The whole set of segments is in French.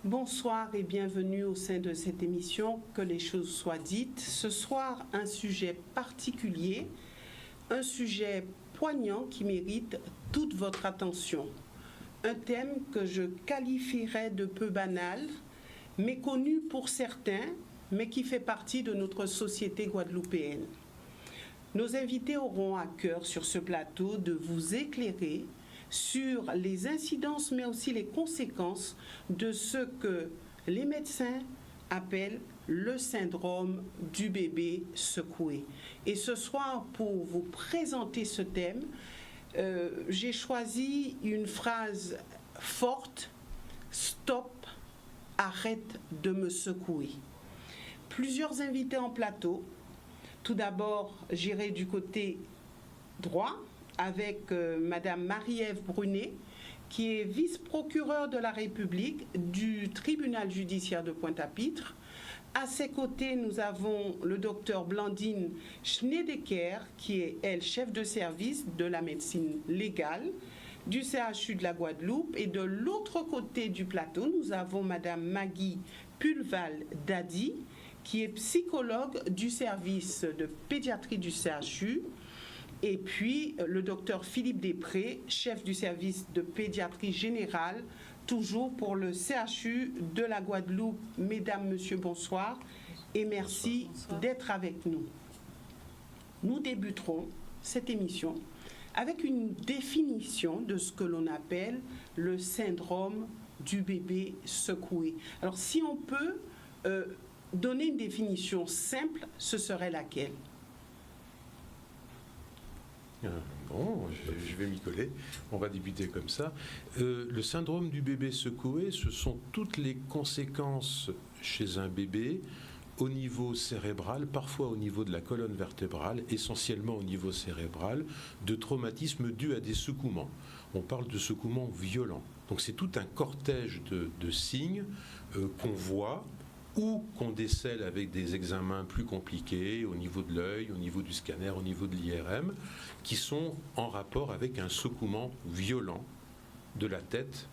Bonsoir et bienvenue au sein de cette émission Que les choses soient dites. Ce soir, un sujet particulier, un sujet poignant qui mérite toute votre attention. Un thème que je qualifierais de peu banal, méconnu pour certains, mais qui fait partie de notre société guadeloupéenne. Nos invités auront à cœur sur ce plateau de vous éclairer sur les incidences, mais aussi les conséquences de ce que les médecins appellent le syndrome du bébé secoué. Et ce soir, pour vous présenter ce thème, j'ai choisi une phrase forte: stop, arrête de me secouer. Plusieurs invités en plateau. Tout d'abord, j'irai du côté droit avec Madame Marie-Ève Brunet, qui est vice-procureure de la République du tribunal judiciaire de Pointe-à-Pitre. À ses côtés, nous avons le docteur Blandine Schnedeker, qui est, elle, chef de service de la médecine légale du CHU de la Guadeloupe. Et de l'autre côté du plateau, nous avons Madame Maggie Pulval-Dadi, qui est psychologue du service de pédiatrie du CHU. Et puis le docteur Philippe Després, chef du service de pédiatrie générale, toujours pour le CHU de la Guadeloupe. Mesdames, Messieurs, bonsoir et merci d'être avec nous. Nous débuterons cette émission avec une définition de ce que l'on appelle le syndrome du bébé secoué. Alors si on peut donner une définition simple, ce serait laquelle ? Bon, je vais m'y coller. On va débuter comme ça. Le syndrome du bébé secoué, ce sont toutes les conséquences chez un bébé au niveau cérébral, parfois au niveau de la colonne vertébrale, essentiellement au niveau cérébral, de traumatismes dus à des secouements. On parle de secouements violents. Donc c'est tout un cortège de signes qu'on voit ou qu'on décèle avec des examens plus compliqués au niveau de l'œil, au niveau du scanner, au niveau de l'IRM, qui sont en rapport avec un secouement violent de la tête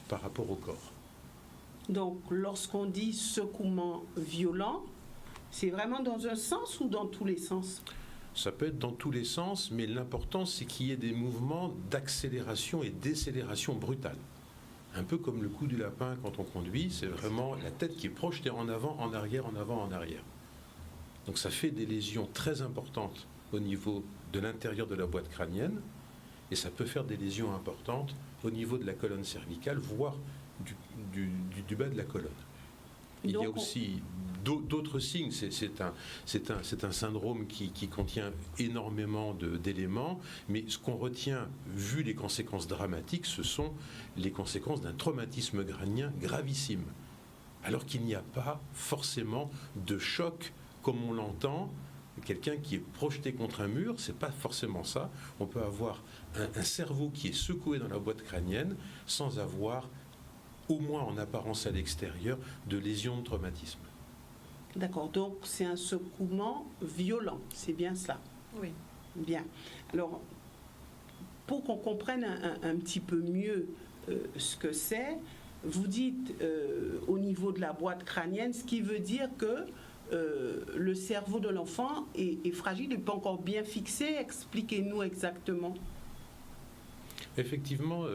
par rapport au corps. Donc, lorsqu'on dit secouement violent, c'est vraiment dans un sens ou dans tous les sens ? Ça peut être dans tous les sens, mais l'important, c'est qu'il y ait des mouvements d'accélération et décélération brutale. Un peu comme le coup du lapin quand on conduit, c'est vraiment la tête qui est projetée en avant, en arrière, en avant, en arrière. Donc ça fait des lésions très importantes au niveau de l'intérieur de la boîte crânienne, et ça peut faire des lésions importantes au niveau de la colonne cervicale, voire du bas de la colonne. Il y a aussi d'autres signes. C'est un syndrome qui contient énormément d'éléments, mais ce qu'on retient, vu les conséquences dramatiques, ce sont les conséquences d'un traumatisme crânien gravissime. Alors qu'il n'y a pas forcément de choc comme on l'entend. Quelqu'un qui est projeté contre un mur, c'est pas forcément ça. On peut avoir un cerveau qui est secoué dans la boîte crânienne sans avoir, au moins en apparence à l'extérieur, de lésions de traumatisme. D'accord, donc c'est un secouement violent, c'est bien cela ? Oui. Bien. Alors, pour qu'on comprenne un petit peu mieux ce que c'est, vous dites au niveau de la boîte crânienne, ce qui veut dire que le cerveau de l'enfant est fragile, n'est pas encore bien fixé. Expliquez-nous exactement. Effectivement,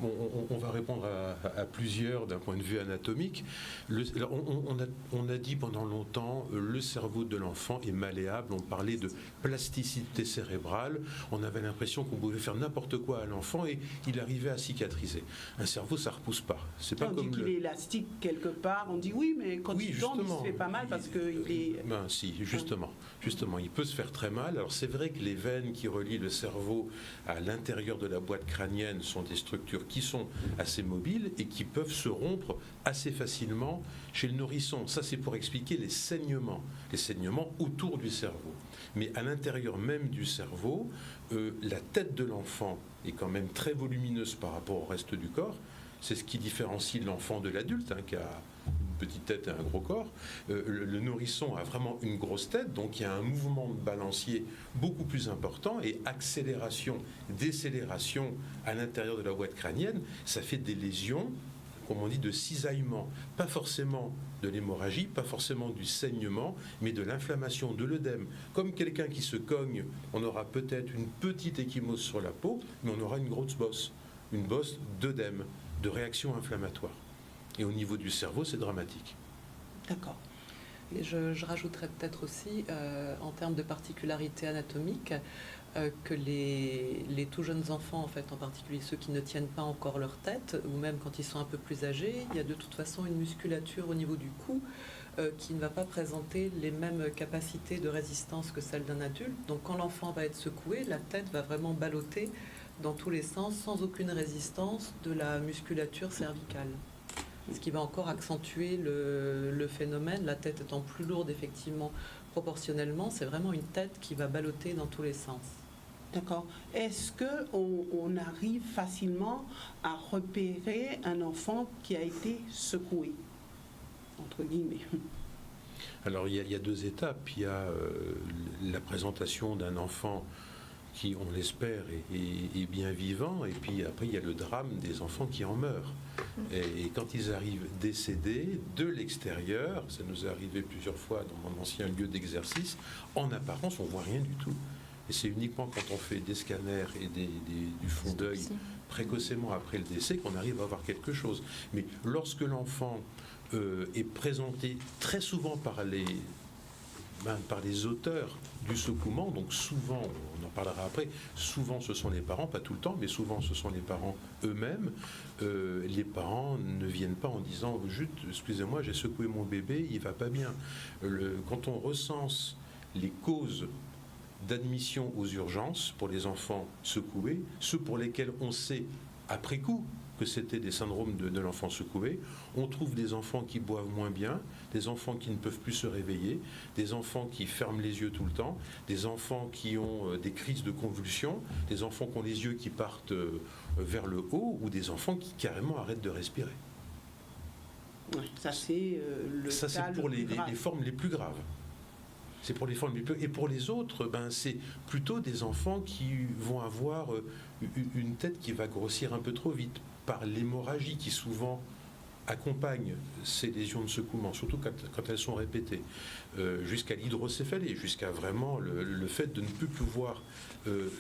on va répondre à plusieurs d'un point de vue anatomique. On a dit pendant longtemps le cerveau de l'enfant est malléable. On parlait de plasticité cérébrale. On avait l'impression qu'on pouvait faire n'importe quoi à l'enfant et il arrivait à cicatriser. Un cerveau, ça ne repousse pas. C'est pas on comme dit qu'il est élastique quelque part. On dit oui, mais quand il tombe, il se fait pas mal parce qu'il est... Ben si, justement, il peut se faire très mal. Alors c'est vrai que les veines qui relient le cerveau à l'intérieur de la boîte crânienne sont des structures qui sont assez mobiles et qui peuvent se rompre assez facilement chez le nourrisson. Ça, c'est pour expliquer les saignements autour du cerveau. Mais à l'intérieur même du cerveau, la tête de l'enfant est quand même très volumineuse par rapport au reste du corps. C'est ce qui différencie l'enfant de l'adulte, qui a une petite tête et un gros corps. Le nourrisson a vraiment une grosse tête, donc il y a un mouvement de balancier beaucoup plus important et accélération, décélération à l'intérieur de la boîte crânienne. Ça fait des lésions comme on dit, de cisaillement. Pas forcément de l'hémorragie, pas forcément du saignement, mais de l'inflammation, de l'œdème. Comme quelqu'un qui se cogne, on aura peut-être une petite ecchymose sur la peau, mais on aura une grosse bosse. Une bosse d'œdème, de réaction inflammatoire. Et au niveau du cerveau, c'est dramatique. D'accord. Et je rajouterais peut-être aussi, en termes de particularité anatomique, que les tout jeunes enfants, en fait, en particulier ceux qui ne tiennent pas encore leur tête, ou même quand ils sont un peu plus âgés, il y a de toute façon une musculature au niveau du cou qui ne va pas présenter les mêmes capacités de résistance que celle d'un adulte. Donc quand l'enfant va être secoué, la tête va vraiment ballotter dans tous les sens, sans aucune résistance de la musculature cervicale. Ce qui va encore accentuer le phénomène, la tête étant plus lourde effectivement proportionnellement, c'est vraiment une tête qui va ballotter dans tous les sens. D'accord. Est-ce qu'on arrive facilement à repérer un enfant qui a été secoué, entre guillemets? Alors il y a deux étapes. Il y a la présentation d'un enfant qui, on l'espère, est bien vivant, et puis après il y a le drame des enfants qui en meurent. Et quand ils arrivent décédés de l'extérieur, ça nous est arrivé plusieurs fois dans mon ancien lieu d'exercice, en apparence on voit rien du tout. Et c'est uniquement quand on fait des scanners et du fond d'œil précocement après le décès qu'on arrive à voir quelque chose. Mais lorsque l'enfant est présenté très souvent par les auteurs du secouement, donc souvent, on en parlera après, souvent ce sont les parents, pas tout le temps, mais souvent ce sont les parents eux-mêmes. Les parents ne viennent pas en disant « Juste, excusez-moi, j'ai secoué mon bébé, il va pas bien ». Quand on recense les causes d'admission aux urgences pour les enfants secoués, ceux pour lesquels on sait après coup que c'était des syndromes de l'enfant secoué, on trouve des enfants qui boivent moins bien, des enfants qui ne peuvent plus se réveiller, des enfants qui ferment les yeux tout le temps, des enfants qui ont des crises de convulsions, des enfants qui ont les yeux qui partent vers le haut, ou des enfants qui carrément arrêtent de respirer. Ouais, ça c'est ça c'est pour les formes les plus graves. C'est pour les formes les plus... Et pour les autres, c'est plutôt des enfants qui vont avoir une tête qui va grossir un peu trop vite par l'hémorragie qui souvent accompagne ces lésions de secouement, surtout quand elles sont répétées, jusqu'à l'hydrocéphalie, jusqu'à vraiment le fait de ne plus pouvoir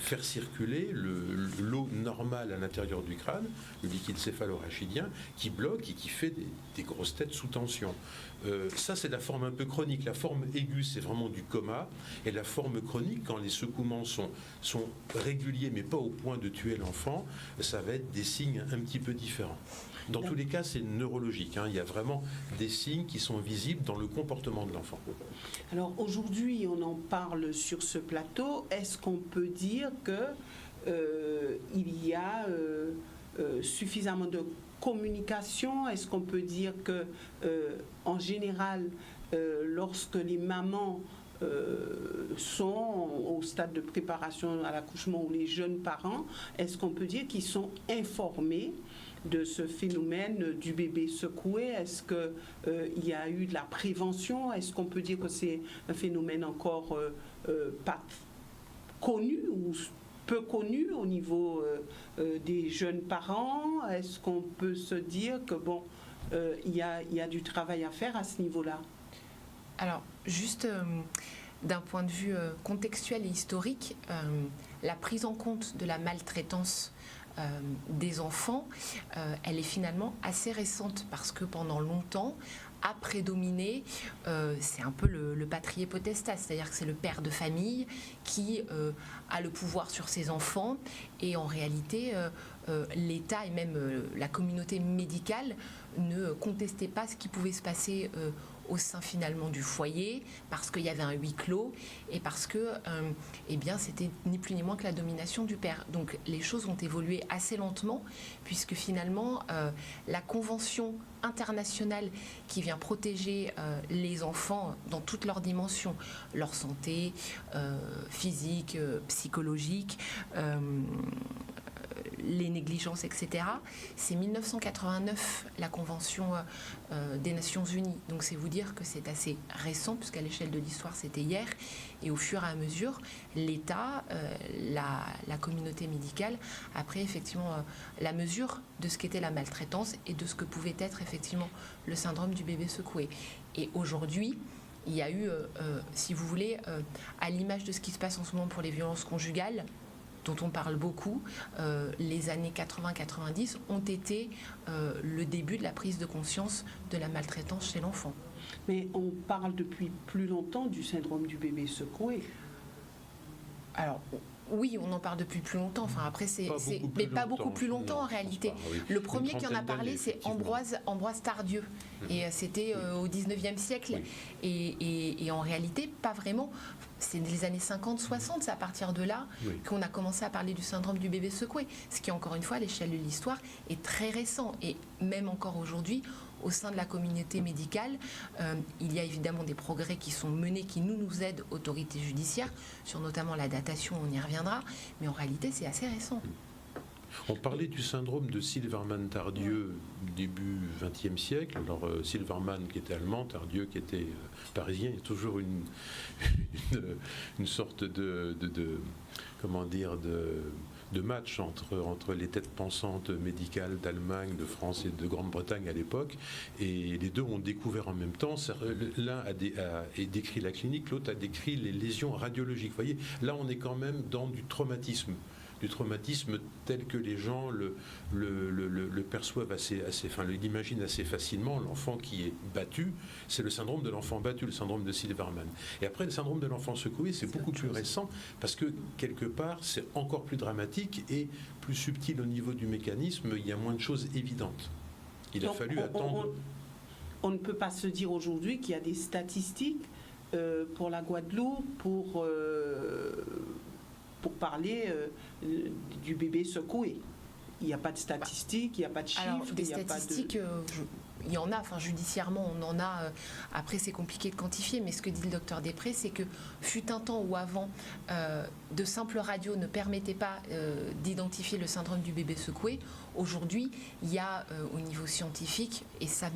faire circuler l'eau normale à l'intérieur du crâne, le liquide céphalo-rachidien, qui bloque et qui fait des grosses têtes sous tension. Ça, c'est la forme un peu chronique. La forme aiguë, c'est vraiment du coma. Et la forme chronique, quand les secouements sont réguliers, mais pas au point de tuer l'enfant, ça va être des signes un petit peu différents. Dans tous les cas, c'est neurologique. Il y a vraiment des signes qui sont visibles dans le comportement de l'enfant. Alors aujourd'hui, on en parle sur ce plateau. Est-ce qu'on peut dire qu'il y a suffisamment de communication? Est-ce qu'on peut dire que, en général, lorsque les mamans sont au stade de préparation à l'accouchement, ou les jeunes parents, est-ce qu'on peut dire qu'ils sont informés de ce phénomène du bébé secoué? Est-ce qu'il y a eu de la prévention? Est-ce qu'on peut dire que c'est un phénomène encore pas connu ou peu connu au niveau des jeunes parents? Est-ce qu'on peut se dire que il y a du travail à faire à ce niveau-là? Alors, juste d'un point de vue contextuel et historique, la prise en compte de la maltraitance des enfants, elle est finalement assez récente, parce que pendant longtemps a prédominé, c'est un peu le patriae potestas, c'est-à-dire que c'est le père de famille qui a le pouvoir sur ses enfants, et en réalité l'État et même la communauté médicale ne contestaient pas ce qui pouvait se passer au sein finalement du foyer, parce qu'il y avait un huis clos et parce que c'était ni plus ni moins que la domination du père. Donc les choses ont évolué assez lentement, puisque finalement la convention internationale qui vient protéger les enfants dans toutes leurs dimensions, leur santé physique, psychologique, les négligences, etc. C'est 1989, la Convention des Nations Unies. Donc c'est vous dire que c'est assez récent, puisqu'à l'échelle de l'histoire, c'était hier. Et au fur et à mesure, l'État, la communauté médicale a pris effectivement la mesure de ce qu'était la maltraitance et de ce que pouvait être effectivement le syndrome du bébé secoué. Et aujourd'hui, il y a eu, si vous voulez, à l'image de ce qui se passe en ce moment pour les violences conjugales, dont on parle beaucoup, les années 80-90 ont été le début de la prise de conscience de la maltraitance chez l'enfant. Mais on parle depuis plus longtemps du syndrome du bébé secoué. Alors, oui, on en parle depuis plus longtemps. Enfin, après, mais pas beaucoup plus longtemps en réalité. Oui. Le premier qui en a parlé, c'est Ambroise Tardieu. Et c'était au 19e siècle. Oui. Et en réalité, pas vraiment. C'est les années 50-60, c'est à partir de là qu'on a commencé à parler du syndrome du bébé secoué. Ce qui, encore une fois, à l'échelle de l'histoire, est très récent. Et même encore aujourd'hui, au sein de la communauté médicale, il y a évidemment des progrès qui sont menés, qui nous aident, autorités judiciaires, sur notamment la datation, on y reviendra, mais en réalité c'est assez récent. On parlait du syndrome de Silverman-Tardieu début XXe siècle. Alors Silverman qui était allemand, Tardieu qui était parisien, il y a toujours une sorte de match entre les têtes pensantes médicales d'Allemagne, de France et de Grande-Bretagne à l'époque, et les deux ont découvert en même temps. L'un a décrit la clinique, l'autre a décrit les lésions radiologiques. Vous voyez, là on est quand même dans du traumatisme tel que les gens le perçoivent l'imaginent assez facilement. L'enfant qui est battu, c'est le syndrome de l'enfant battu, le syndrome de Silverman. Et après, le syndrome de l'enfant secoué, c'est beaucoup plus récent, parce que quelque part, c'est encore plus dramatique et plus subtil au niveau du mécanisme. Il y a moins de choses évidentes. Il a fallu attendre. On ne peut pas se dire aujourd'hui qu'il y a des statistiques pour la Guadeloupe, pour parler du bébé secoué. Il n'y a pas de statistiques, il n'y a pas de chiffres. Alors, des statistiques, il y en a, judiciairement, on en a. Après, c'est compliqué de quantifier, mais ce que dit le docteur Després, c'est que fut un temps où avant, de simples radios ne permettaient pas d'identifier le syndrome du bébé secoué. Aujourd'hui, il y a au niveau scientifique, et ça,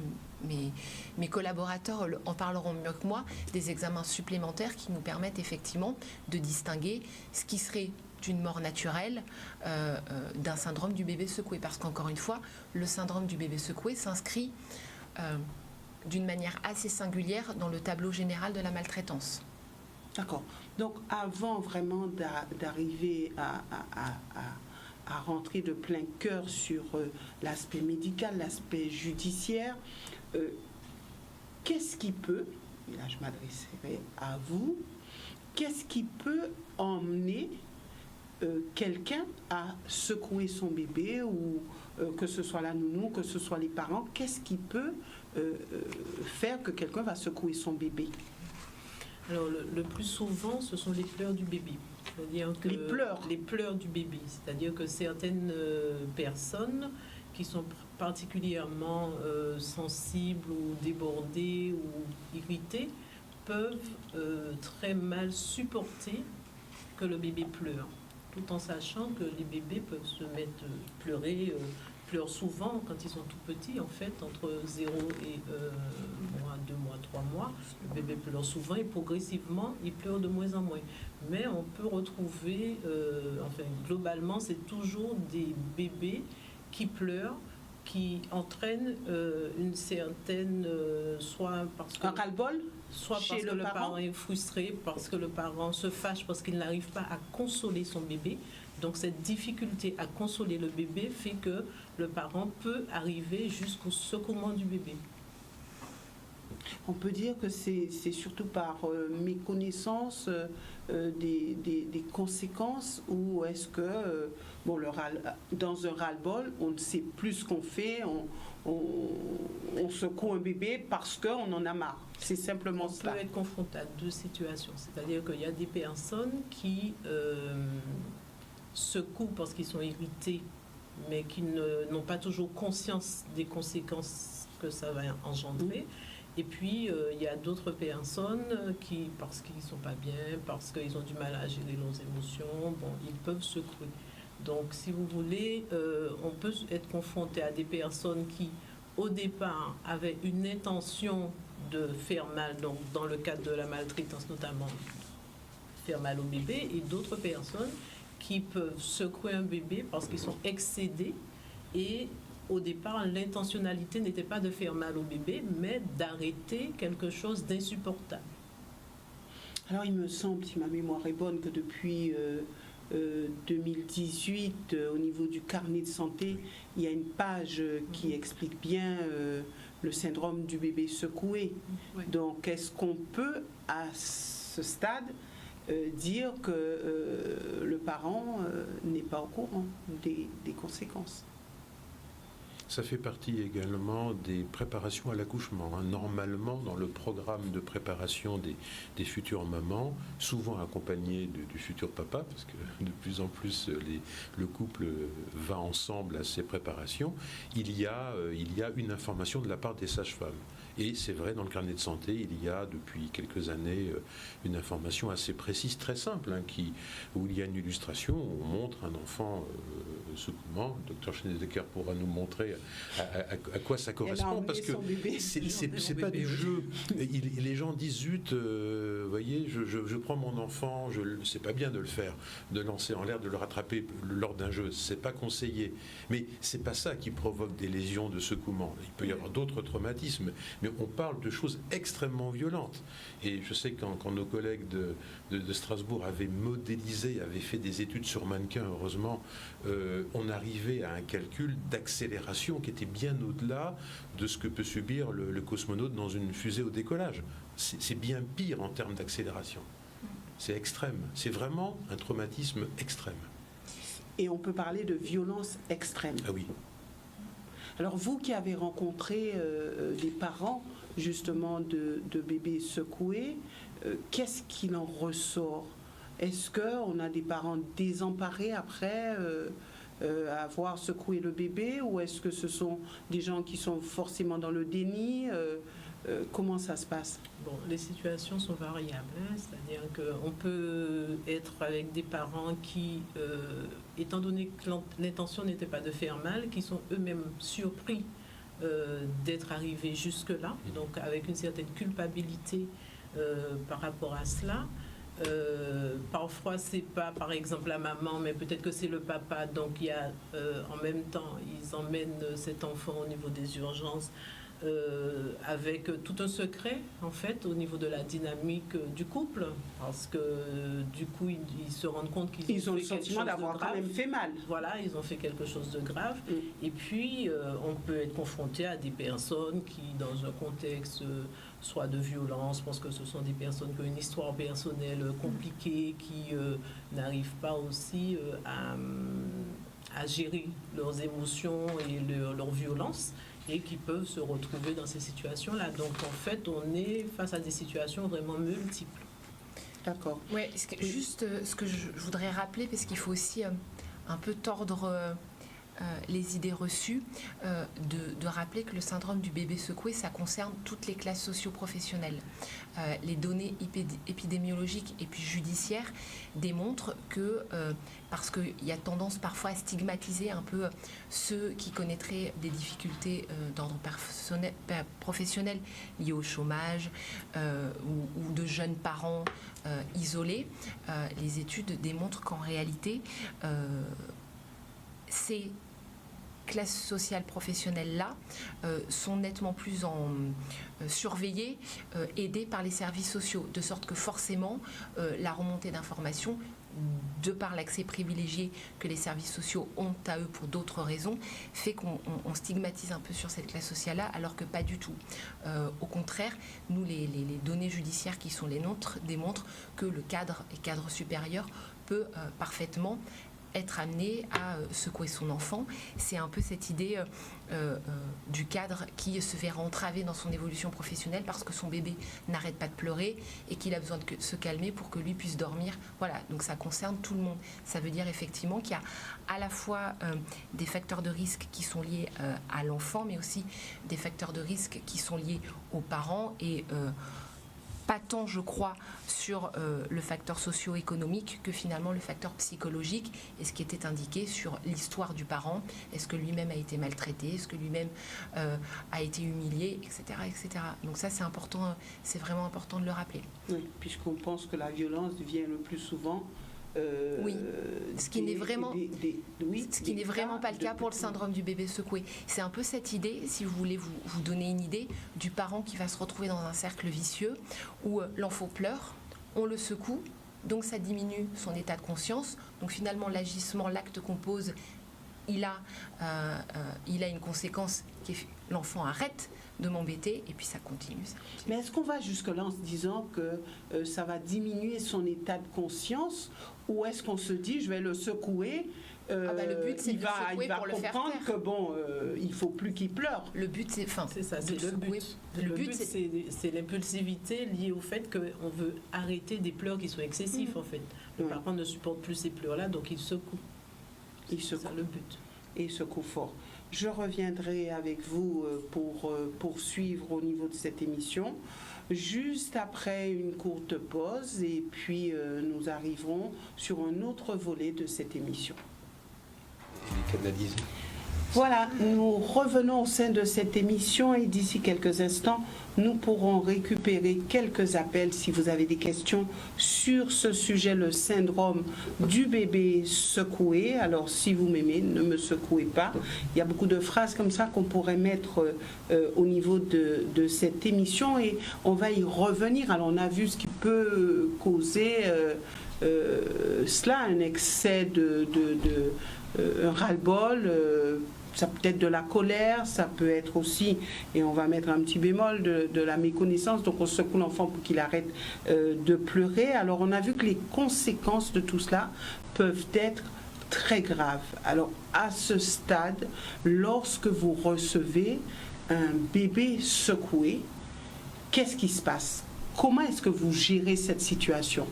mes collaborateurs en parleront mieux que moi, des examens supplémentaires qui nous permettent effectivement de distinguer ce qui serait d'une mort naturelle d'un syndrome du bébé secoué. Parce qu'encore une fois, le syndrome du bébé secoué s'inscrit d'une manière assez singulière dans le tableau général de la maltraitance. D'accord. Donc avant vraiment d'arriver à rentrer de plein cœur sur l'aspect médical, l'aspect judiciaire, qu'est-ce qui peut, et là je m'adresserai à vous, qu'est-ce qui peut emmener quelqu'un à secouer son bébé, ou que ce soit la nounou, que ce soit les parents, qu'est-ce qui peut faire que quelqu'un va secouer son bébé? Alors le plus souvent, ce sont les pleurs du bébé. C'est-à-dire que les pleurs du bébé. C'est-à-dire que certaines personnes qui sont particulièrement sensibles ou débordées ou irritées peuvent très mal supporter que le bébé pleure, tout en sachant que les bébés peuvent se mettre pleurer, pleurent souvent quand ils sont tout petits, en fait, entre 0 et 2 mois, 3 mois. Le bébé pleure souvent et progressivement, il pleure de moins en moins. Mais on peut retrouver, globalement, c'est toujours des bébés qui pleurent, qui entraînent une certaine, soit parce que... Un ras-le-bol soit parce que le parent est frustré, parce que le parent se fâche, parce qu'il n'arrive pas à consoler son bébé. Donc cette difficulté à consoler le bébé fait que le parent peut arriver jusqu'au secouement du bébé. On peut dire que c'est surtout par méconnaissance des conséquences, ou est-ce que dans un ras-le-bol, on ne sait plus ce qu'on fait, on secoue un bébé parce qu'on en a marre. C'est simplement ça. On peut être confronté à deux situations. C'est-à-dire qu'il y a des personnes qui secouent parce qu'ils sont irrités, mais qui n'ont pas toujours conscience des conséquences que ça va engendrer. Et puis, il y a d'autres personnes qui, parce qu'ils ne sont pas bien, parce qu'ils ont du mal à gérer leurs émotions, ils peuvent secouer. Donc, si vous voulez, on peut être confronté à des personnes qui, au départ, avaient une intention de faire mal, donc dans le cadre de la maltraitance notamment, faire mal au bébé, et d'autres personnes qui peuvent secouer un bébé parce qu'ils sont excédés et au départ, l'intentionnalité n'était pas de faire mal au bébé, mais d'arrêter quelque chose d'insupportable. Alors, il me semble, si ma mémoire est bonne, que depuis 2018, au niveau du carnet de santé, il y a une page qui explique bien le syndrome du bébé secoué. Oui. Donc, est-ce qu'on peut, à ce stade, dire que le parent n'est pas au courant des conséquences? Ça fait partie également des préparations à l'accouchement. Normalement, dans le programme de préparation des futures mamans, souvent accompagnées du futur papa, parce que de plus en plus le couple va ensemble à ces préparations, il y a une information de la part des sages-femmes. Et c'est vrai, dans le carnet de santé, il y a depuis quelques années une information assez précise, très simple, où il y a une illustration où on montre un enfant secouement. Le docteur Schneidecker pourra nous montrer à quoi ça correspond, parce que c'est pas du jeu. Les gens disent zut, voyez, je prends mon enfant, c'est pas bien de le faire, de lancer en l'air, de le rattraper lors d'un jeu, c'est pas conseillé. Mais c'est pas ça qui provoque des lésions de secouement. Il peut y avoir d'autres traumatismes, mais on parle de choses extrêmement violentes. Et je sais que quand nos collègues de Strasbourg avaient modélisé, avaient fait des études sur mannequins, heureusement, on arrivait à un calcul d'accélération qui était bien au-delà de ce que peut subir le cosmonaute dans une fusée au décollage. C'est bien pire en termes d'accélération. C'est extrême. C'est vraiment un traumatisme extrême. Et on peut parler de violence extrême. Ah oui. Alors vous qui avez rencontré des parents justement de bébés secoués, qu'est-ce qu'il en ressort? Est-ce qu'on a des parents désemparés après avoir secoué le bébé, ou est-ce que ce sont des gens qui sont forcément dans le déni? Comment ça se passe? Bon, les situations sont variables, c'est-à-dire qu'on peut être avec des parents qui, étant donné que l'intention n'était pas de faire mal, qui sont eux-mêmes surpris d'être arrivés jusque-là, donc avec une certaine culpabilité par rapport à cela. Parfois c'est pas par exemple la maman, mais peut-être que c'est le papa, donc il y a en même temps ils emmènent cet enfant au niveau des urgences avec tout un secret en fait au niveau de la dynamique du couple, parce que du coup ils se rendent compte qu'ils ont le sentiment d'avoir quand même fait mal. Voilà, ils ont fait quelque chose de grave. Et puis on peut être confronté à des personnes qui, dans un contexte soit de violence, je pense que ce sont des personnes qui ont une histoire personnelle compliquée, qui n'arrivent pas aussi à gérer leurs émotions et leur violence, et qui peuvent se retrouver dans ces situations-là. Donc en fait, on est face à des situations vraiment multiples. D'accord. Ouais, juste ce que je voudrais rappeler, parce qu'il faut aussi un peu tordre les idées reçues, de rappeler que le syndrome du bébé secoué, ça concerne toutes les classes socio-professionnelles. Les données épidémiologiques et puis judiciaires démontrent que, parce qu'il y a tendance parfois à stigmatiser un peu ceux qui connaîtraient des difficultés d'ordre professionnel liées au chômage ou de jeunes parents isolés, les études démontrent qu'en réalité, ces classes sociales professionnelles-là sont nettement plus surveillées, aidées par les services sociaux, de sorte que forcément la remontée d'informations, de par l'accès privilégié que les services sociaux ont à eux pour d'autres raisons, fait qu'on stigmatise un peu sur cette classe sociale-là, alors que pas du tout. Au contraire, nous, les données judiciaires qui sont les nôtres démontrent que le cadre et cadre supérieur peut parfaitement être amené à secouer son enfant. C'est un peu cette idée du cadre qui se verra entravé dans son évolution professionnelle parce que son bébé n'arrête pas de pleurer et qu'il a besoin de se calmer pour que lui puisse dormir. Voilà, donc ça concerne tout le monde. Ça veut dire effectivement qu'il y a à la fois des facteurs de risque qui sont liés à l'enfant, mais aussi des facteurs de risque qui sont liés aux parents, et pas tant, je crois, sur le facteur socio-économique que finalement le facteur psychologique et ce qui était indiqué sur l'histoire du parent. Est-ce que lui-même a été maltraité? Est-ce que lui-même a été humilié, etc., etc. Donc ça, c'est important, c'est vraiment important de le rappeler. Oui, puisqu'on pense que la violence vient le plus souvent... oui, ce qui n'est vraiment, pas le cas pour le syndrome du bébé secoué. C'est un peu cette idée, si vous voulez vous donner une idée, du parent qui va se retrouver dans un cercle vicieux où l'enfant pleure, on le secoue, donc ça diminue son état de conscience. Donc finalement, l'agissement, l'acte qu'on pose, il a une conséquence qui est l'enfant arrête de m'embêter et puis ça continue. Mais est-ce qu'on va jusque-là en se disant que ça va diminuer son état de conscience ou est-ce qu'on se dit je vais le secouer le but, c'est il va comprendre que bon, il faut plus qu'il pleure. Le but, c'est ça, c'est le but. Le but, c'est l'impulsivité liée au fait qu'on veut arrêter des pleurs qui sont excessifs en fait. Le parent ne supporte plus ces pleurs-là, donc il secoue. C'est ça le but. Et il secoue fort. Je reviendrai avec vous pour poursuivre au niveau de cette émission, juste après une courte pause, et puis nous arriverons sur un autre volet de cette émission. Voilà, nous revenons au sein de cette émission et d'ici quelques instants, nous pourrons récupérer quelques appels si vous avez des questions sur ce sujet, le syndrome du bébé secoué. Alors, si vous m'aimez, ne me secouez pas. Il y a beaucoup de phrases comme ça qu'on pourrait mettre au niveau de cette émission et on va y revenir. Alors, on a vu ce qui peut causer cela, un excès un ras-le-bol, ça peut être de la colère, ça peut être aussi, et on va mettre un petit bémol, de la méconnaissance. Donc on secoue l'enfant pour qu'il arrête de pleurer. Alors on a vu que les conséquences de tout cela peuvent être très graves. Alors à ce stade, lorsque vous recevez un bébé secoué, qu'est-ce qui se passe? Comment est-ce que vous gérez cette situation?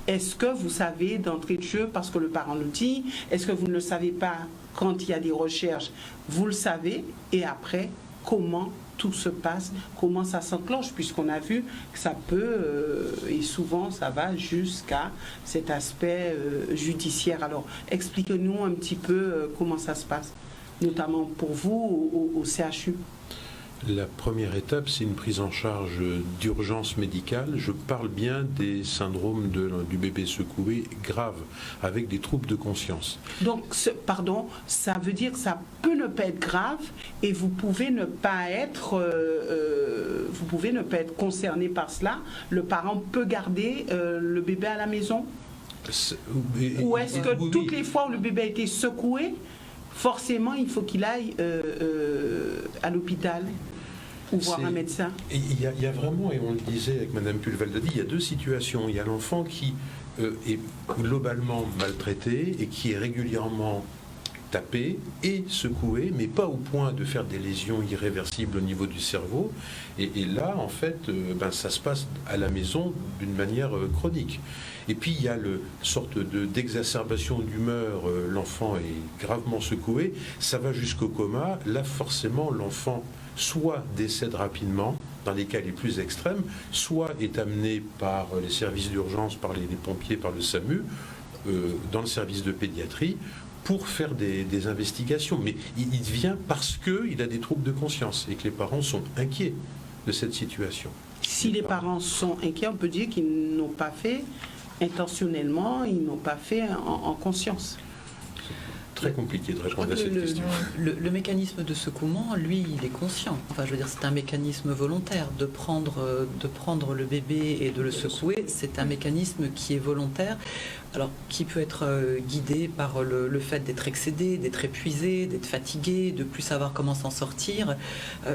Est-ce que vous savez d'entrée de jeu parce que le parent le dit? Est-ce que vous ne le savez pas quand il y a des recherches? Vous le savez. Et après, comment tout se passe? Comment ça s'enclenche? Puisqu'on a vu que ça peut, et souvent ça va jusqu'à cet aspect judiciaire. Alors, expliquez-nous un petit peu comment ça se passe, notamment pour vous au CHU. La première étape, c'est une prise en charge d'urgence médicale. Je parle bien des syndromes du bébé secoué graves, avec des troubles de conscience. Donc, ça veut dire que ça peut ne pas être grave et vous pouvez ne pas être concerné par cela. Le parent peut garder le bébé à la maison? Ou est-ce que toutes les fois où le bébé a été secoué, forcément, il faut qu'il aille à l'hôpital ou voir un médecin? Il y a vraiment, et on le disait avec Mme Pulvaldadi, il y a deux situations. Il y a l'enfant qui est globalement maltraité et qui est régulièrement tapé et secoué, mais pas au point de faire des lésions irréversibles au niveau du cerveau. Et là, en fait, ça se passe à la maison d'une manière chronique. Et puis, il y a une sorte d'exacerbation d'humeur, l'enfant est gravement secoué, ça va jusqu'au coma. Là, forcément, l'enfant soit décède rapidement, dans les cas les plus extrêmes, soit est amené par les services d'urgence, par les pompiers, par le SAMU, dans le service de pédiatrie, pour faire des investigations. Mais il vient parce qu'il a des troubles de conscience et que les parents sont inquiets de cette situation. Si les parents sont inquiets, on peut dire qu'ils n'ont pas fait intentionnellement, ils n'ont pas fait en conscience. Très compliqué de répondre à cette question. Le mécanisme de secouement, lui, il est conscient. Enfin, je veux dire, c'est un mécanisme volontaire. De prendre le bébé et de le secouer, c'est un mécanisme qui est volontaire. Alors, qui peut être guidé par le fait d'être excédé, d'être épuisé, d'être fatigué, de plus savoir comment s'en sortir.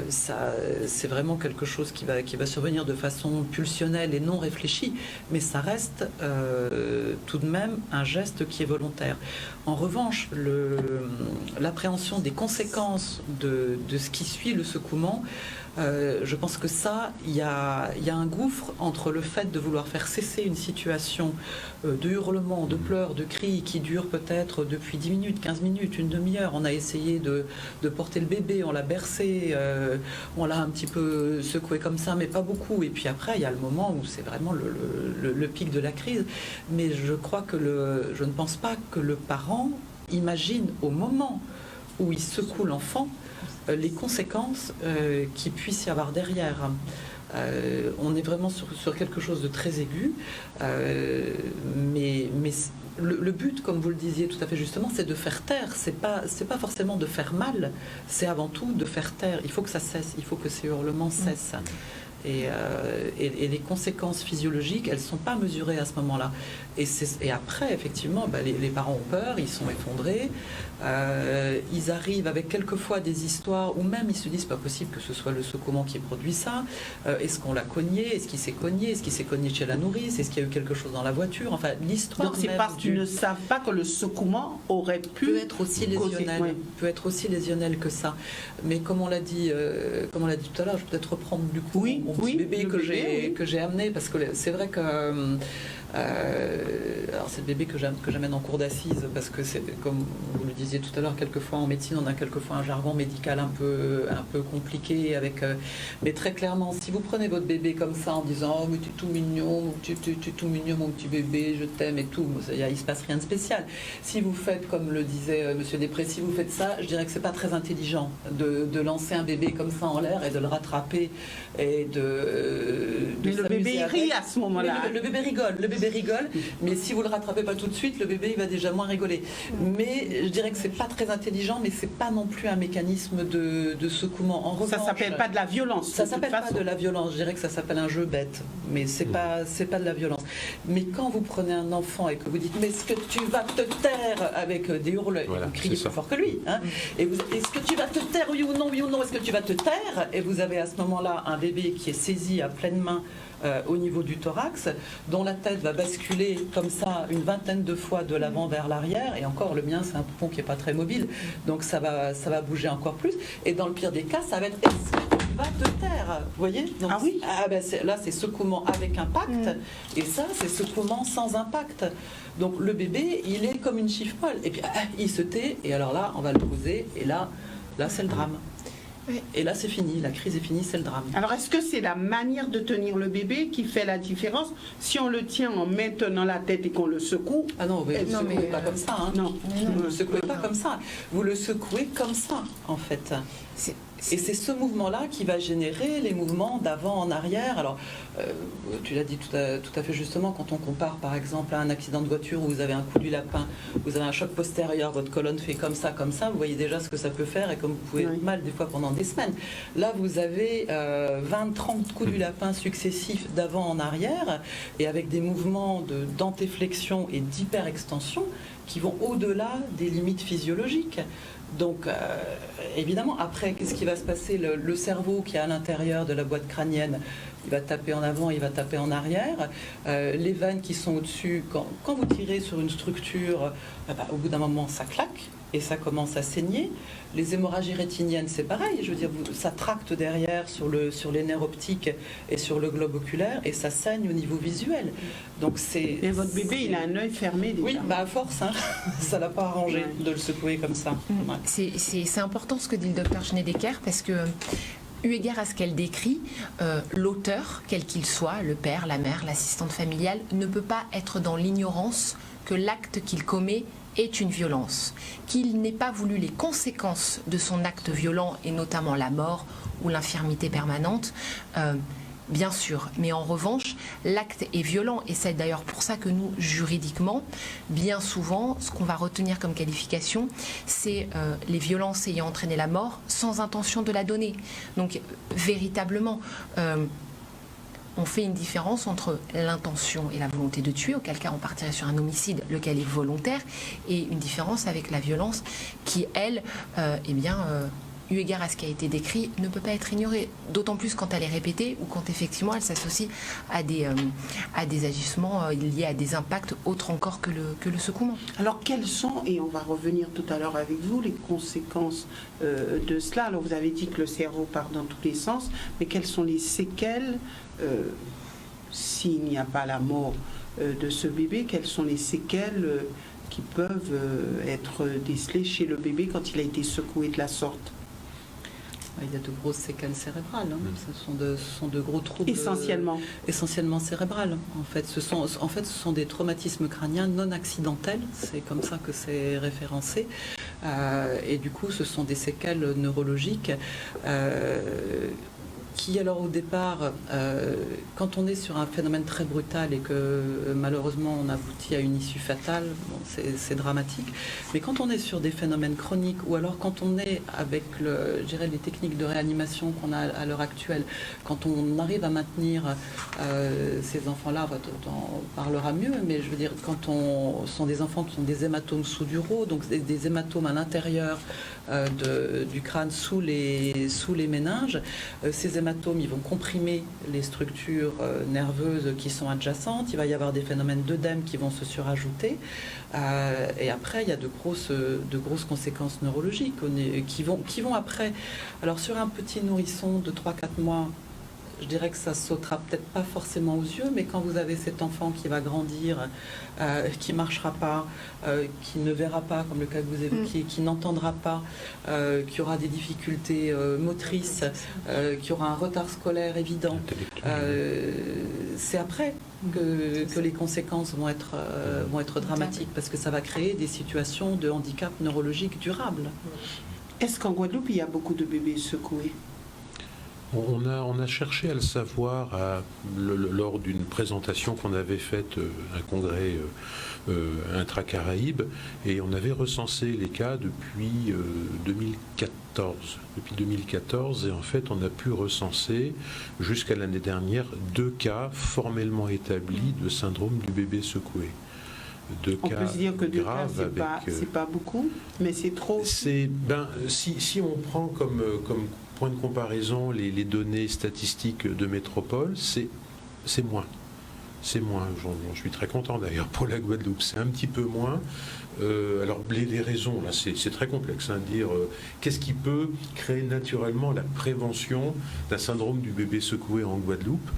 C'est vraiment quelque chose qui va survenir de façon pulsionnelle et non réfléchie, mais ça reste tout de même un geste qui est volontaire. En revanche, l'appréhension des conséquences de ce qui suit le secouement, je pense que ça, il y a un gouffre entre le fait de vouloir faire cesser une situation de hurlements, de pleurs, de cris qui dure peut-être depuis 10 minutes, 15 minutes, une demi-heure. On a essayé de porter le bébé, on l'a bercé, on l'a un petit peu secoué comme ça, mais pas beaucoup. Et puis après, il y a le moment où c'est vraiment le pic de la crise. Mais je crois que je ne pense pas que le parent imagine au moment où il secoue l'enfant les conséquences qu'il puisse y avoir derrière. On est vraiment sur quelque chose de très aigu, mais le but, comme vous le disiez tout à fait justement, c'est de faire taire. C'est pas forcément de faire mal, c'est avant tout de faire taire. Il faut que ça cesse, il faut que ces hurlements cessent. Et les conséquences physiologiques, elles ne sont pas mesurées à ce moment-là. Et après, effectivement, les parents ont peur, ils sont effondrés, ils arrivent avec quelquefois des histoires où même ils se disent, pas possible que ce soit le secouement qui produit ça, est-ce qu'on l'a cogné, est-ce qu'il s'est cogné chez la nourrice, est-ce qu'il y a eu quelque chose dans la voiture, enfin l'histoire. Donc c'est parce qu'ils ne savent pas que le secouement aurait pu peut être aussi lésionnel, peut être aussi lésionnel que ça. Mais comme on l'a dit tout à l'heure, je vais peut-être reprendre du coup mon petit bébé que j'ai amené, parce que c'est vrai que alors c'est le bébé que j'amène en cours d'assises, parce que c'est, comme vous le disiez tout à l'heure, quelquefois en médecine on a quelquefois un jargon médical un peu compliqué avec, mais très clairement, si vous prenez votre bébé comme ça en disant oh mais tu es tout mignon, tu es tout mignon mon petit bébé, je t'aime et tout, il se passe rien de spécial. Si vous faites comme le disait Monsieur Després, si vous faites ça, je dirais que c'est pas très intelligent de lancer un bébé comme ça en l'air et de le rattraper et mais le bébé il rit à ce moment-là. Le bébé rigole, mais si vous le rattrapez pas tout de suite, le bébé il va déjà moins rigoler. Mais je dirais que c'est pas très intelligent, mais c'est pas non plus un mécanisme de secouement. En revanche, ça s'appelle pas de la violence. Ça s'appelle pas de la violence. Je dirais que ça s'appelle un jeu bête, mais c'est pas de la violence. Mais quand vous prenez un enfant et que vous dites mais est-ce que tu vas te taire avec des hurles, voilà, vous criez plus fort que lui, hein, et est-ce que tu vas te taire, oui ou non, est-ce que tu vas te taire, et vous avez à ce moment-là un bébé qui est saisi à pleine main au niveau du thorax, dont la tête va basculer comme ça une vingtaine de fois de l'avant vers l'arrière, et encore le mien c'est un poupon qui n'est pas très mobile, donc ça va bouger encore plus, et dans le pire des cas ça va être est-ce que tu vas te taire, vous voyez. Donc, oui, là c'est secouement avec impact, et ça c'est secouement sans impact. Donc le bébé il est comme une chiffre-molle, et puis il se tait, et alors là on va le poser, et là c'est le drame. Et là, c'est fini, la crise est finie, c'est le drame. Alors, est-ce que c'est la manière de tenir le bébé qui fait la différence? Si on le tient en maintenant la tête et qu'on le secoue... Ah non, vous ne le secouez pas comme ça. Hein. Non. Vous ne le secouez pas comme ça. Vous le secouez comme ça, en fait. Et c'est ce mouvement-là qui va générer les mouvements d'avant en arrière. Alors, tu l'as dit tout à fait justement, quand on compare par exemple à un accident de voiture où vous avez un coup du lapin, vous avez un choc postérieur, votre colonne fait comme ça, vous voyez déjà ce que ça peut faire, et comme vous pouvez être mal des fois pendant des semaines. Là, vous avez 20-30 coups du lapin successifs d'avant en arrière, et avec des mouvements d'antéflexion et d'hyperextension qui vont au-delà des limites physiologiques. Donc, évidemment, après, qu'est-ce qui va se passer? Le cerveau qui est à l'intérieur de la boîte crânienne, il va taper en avant, il va taper en arrière. Les veines qui sont au-dessus, quand vous tirez sur une structure, au bout d'un moment, ça claque et ça commence à saigner. Les hémorragies rétiniennes, c'est pareil. Je veux dire, ça tracte derrière sur les nerfs optiques et sur le globe oculaire, et ça saigne au niveau visuel. Donc mais votre bébé, il a un œil fermé déjà. Oui, à force, hein, ça l'a pas arrangé de le secouer comme ça. Ouais. C'est important ce que dit le docteur Schneidecker, parce que eu égard à ce qu'elle décrit, l'auteur, quel qu'il soit, le père, la mère, l'assistante familiale, ne peut pas être dans l'ignorance que l'acte qu'il commet est une violence, qu'il n'ait pas voulu les conséquences de son acte violent, et notamment la mort ou l'infirmité permanente, bien sûr. Mais en revanche, l'acte est violent, et c'est d'ailleurs pour ça que nous, juridiquement, bien souvent, ce qu'on va retenir comme qualification, c'est les violences ayant entraîné la mort sans intention de la donner. Donc, véritablement, on fait une différence entre l'intention et la volonté de tuer, auquel cas on partirait sur un homicide, lequel est volontaire, et une différence avec la violence qui, elle, eu égard à ce qui a été décrit, ne peut pas être ignorée, d'autant plus quand elle est répétée ou quand effectivement elle s'associe à des agissements liés à des impacts autres encore que le secouement. Alors quelles sont, et on va revenir tout à l'heure avec vous, les conséquences de cela? Alors vous avez dit que le cerveau part dans tous les sens, mais quelles sont les séquelles s'il n'y a pas la mort de ce bébé? Quelles sont les séquelles qui peuvent être décelées chez le bébé quand il a été secoué de la sorte? Il y a de grosses séquelles cérébrales. Ce sont de gros troubles. Essentiellement cérébrales. En fait, ce sont des traumatismes crâniens non accidentels. C'est comme ça que c'est référencé. Et du coup, ce sont des séquelles neurologiques qui, alors au départ, quand on est sur un phénomène très brutal et que malheureusement on aboutit à une issue fatale, bon, c'est dramatique. Mais quand on est sur des phénomènes chroniques ou alors quand on est avec les techniques de réanimation qu'on a à l'heure actuelle, quand on arrive à maintenir ces enfants-là, on parlera mieux, mais je veux dire, quand on sont des enfants qui ont des hématomes sous-duraux, donc des hématomes à l'intérieur du crâne sous les méninges, ces hématomes, ils vont comprimer les structures nerveuses qui sont adjacentes. Il va y avoir des phénomènes d'œdème qui vont se surajouter. Et après, il y a de grosses conséquences neurologiques qui vont après. Alors, sur un petit nourrisson de 3-4 mois, je dirais que ça sautera peut-être pas forcément aux yeux, mais quand vous avez cet enfant qui va grandir, qui marchera pas, qui ne verra pas, comme le cas que vous évoquiez, qui n'entendra pas, qui aura des difficultés motrices, qui aura un retard scolaire évident, c'est après que les conséquences vont être dramatiques, parce que ça va créer des situations de handicap neurologique durable. Est-ce qu'en Guadeloupe, il y a beaucoup de bébés secoués? On a cherché à le savoir lors d'une présentation qu'on avait faite à un congrès intra-Caraïbes, et on avait recensé les cas depuis 2014. Depuis 2014, et en fait on a pu recenser jusqu'à l'année dernière 2 cas formellement établis de syndrome du bébé secoué. On peut se dire que 2 cas, c'est pas beaucoup, mais c'est trop. Si on prend comme point de comparaison les données statistiques de métropole, c'est moins. C'est moins. Je suis très content d'ailleurs pour la Guadeloupe. C'est un petit peu moins. Alors les raisons, là, c'est très complexe. Dire qu'est-ce qui peut créer naturellement la prévention d'un syndrome du bébé secoué en Guadeloupe?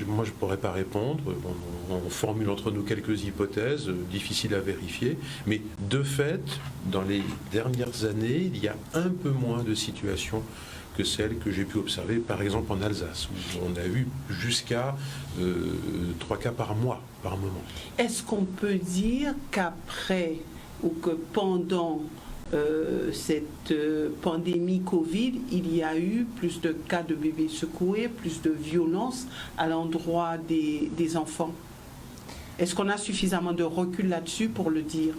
Moi, je ne pourrais pas répondre. On formule entre nous quelques hypothèses, difficiles à vérifier. Mais de fait, dans les dernières années, il y a un peu moins de situations que celles que j'ai pu observer, par exemple en Alsace, où on a eu jusqu'à 3 cas par mois, par moment. Est-ce qu'on peut dire qu'après ou que pendant cette pandémie Covid, il y a eu plus de cas de bébés secoués, plus de violence à l'endroit des enfants? Est-ce qu'on a suffisamment de recul là-dessus pour le dire?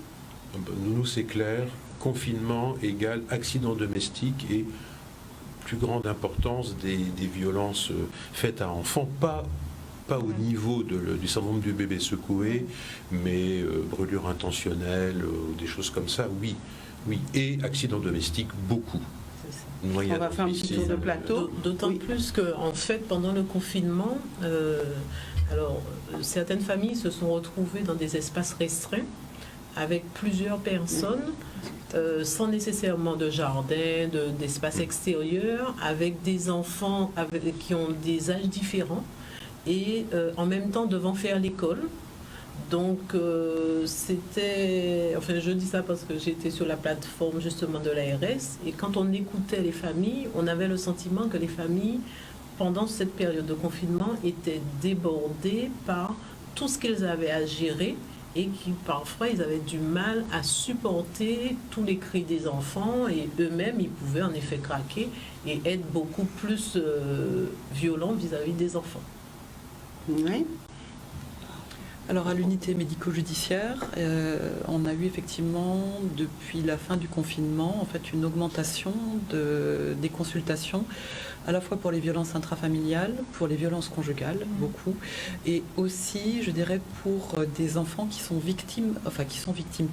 Nous, c'est clair. Confinement égale accident domestique et plus grande importance des violences faites à enfants, pas au niveau du syndrome du bébé secoué, mais brûlure intentionnelle, des choses comme ça, oui. Et accident domestique, beaucoup. On va faire un petit tour de plateau. D'autant plus qu'en fait, pendant le confinement, certaines familles se sont retrouvées dans des espaces restreints avec plusieurs personnes, sans nécessairement de jardin, d'espace extérieur, avec des enfants qui ont des âges différents et en même temps devant faire l'école. Donc je dis ça parce que j'étais sur la plateforme justement de l'ARS, et quand on écoutait les familles, on avait le sentiment que les familles, pendant cette période de confinement, étaient débordées par tout ce qu'elles avaient à gérer, et qui parfois ils avaient du mal à supporter tous les cris des enfants, et eux-mêmes ils pouvaient en effet craquer et être beaucoup plus violents vis-à-vis des enfants. Oui. Alors à l'unité médico-judiciaire, on a eu effectivement depuis la fin du confinement en fait une augmentation des consultations, à la fois pour les violences intrafamiliales, pour les violences conjugales, beaucoup, et aussi, je dirais, pour des enfants qui sont victimes,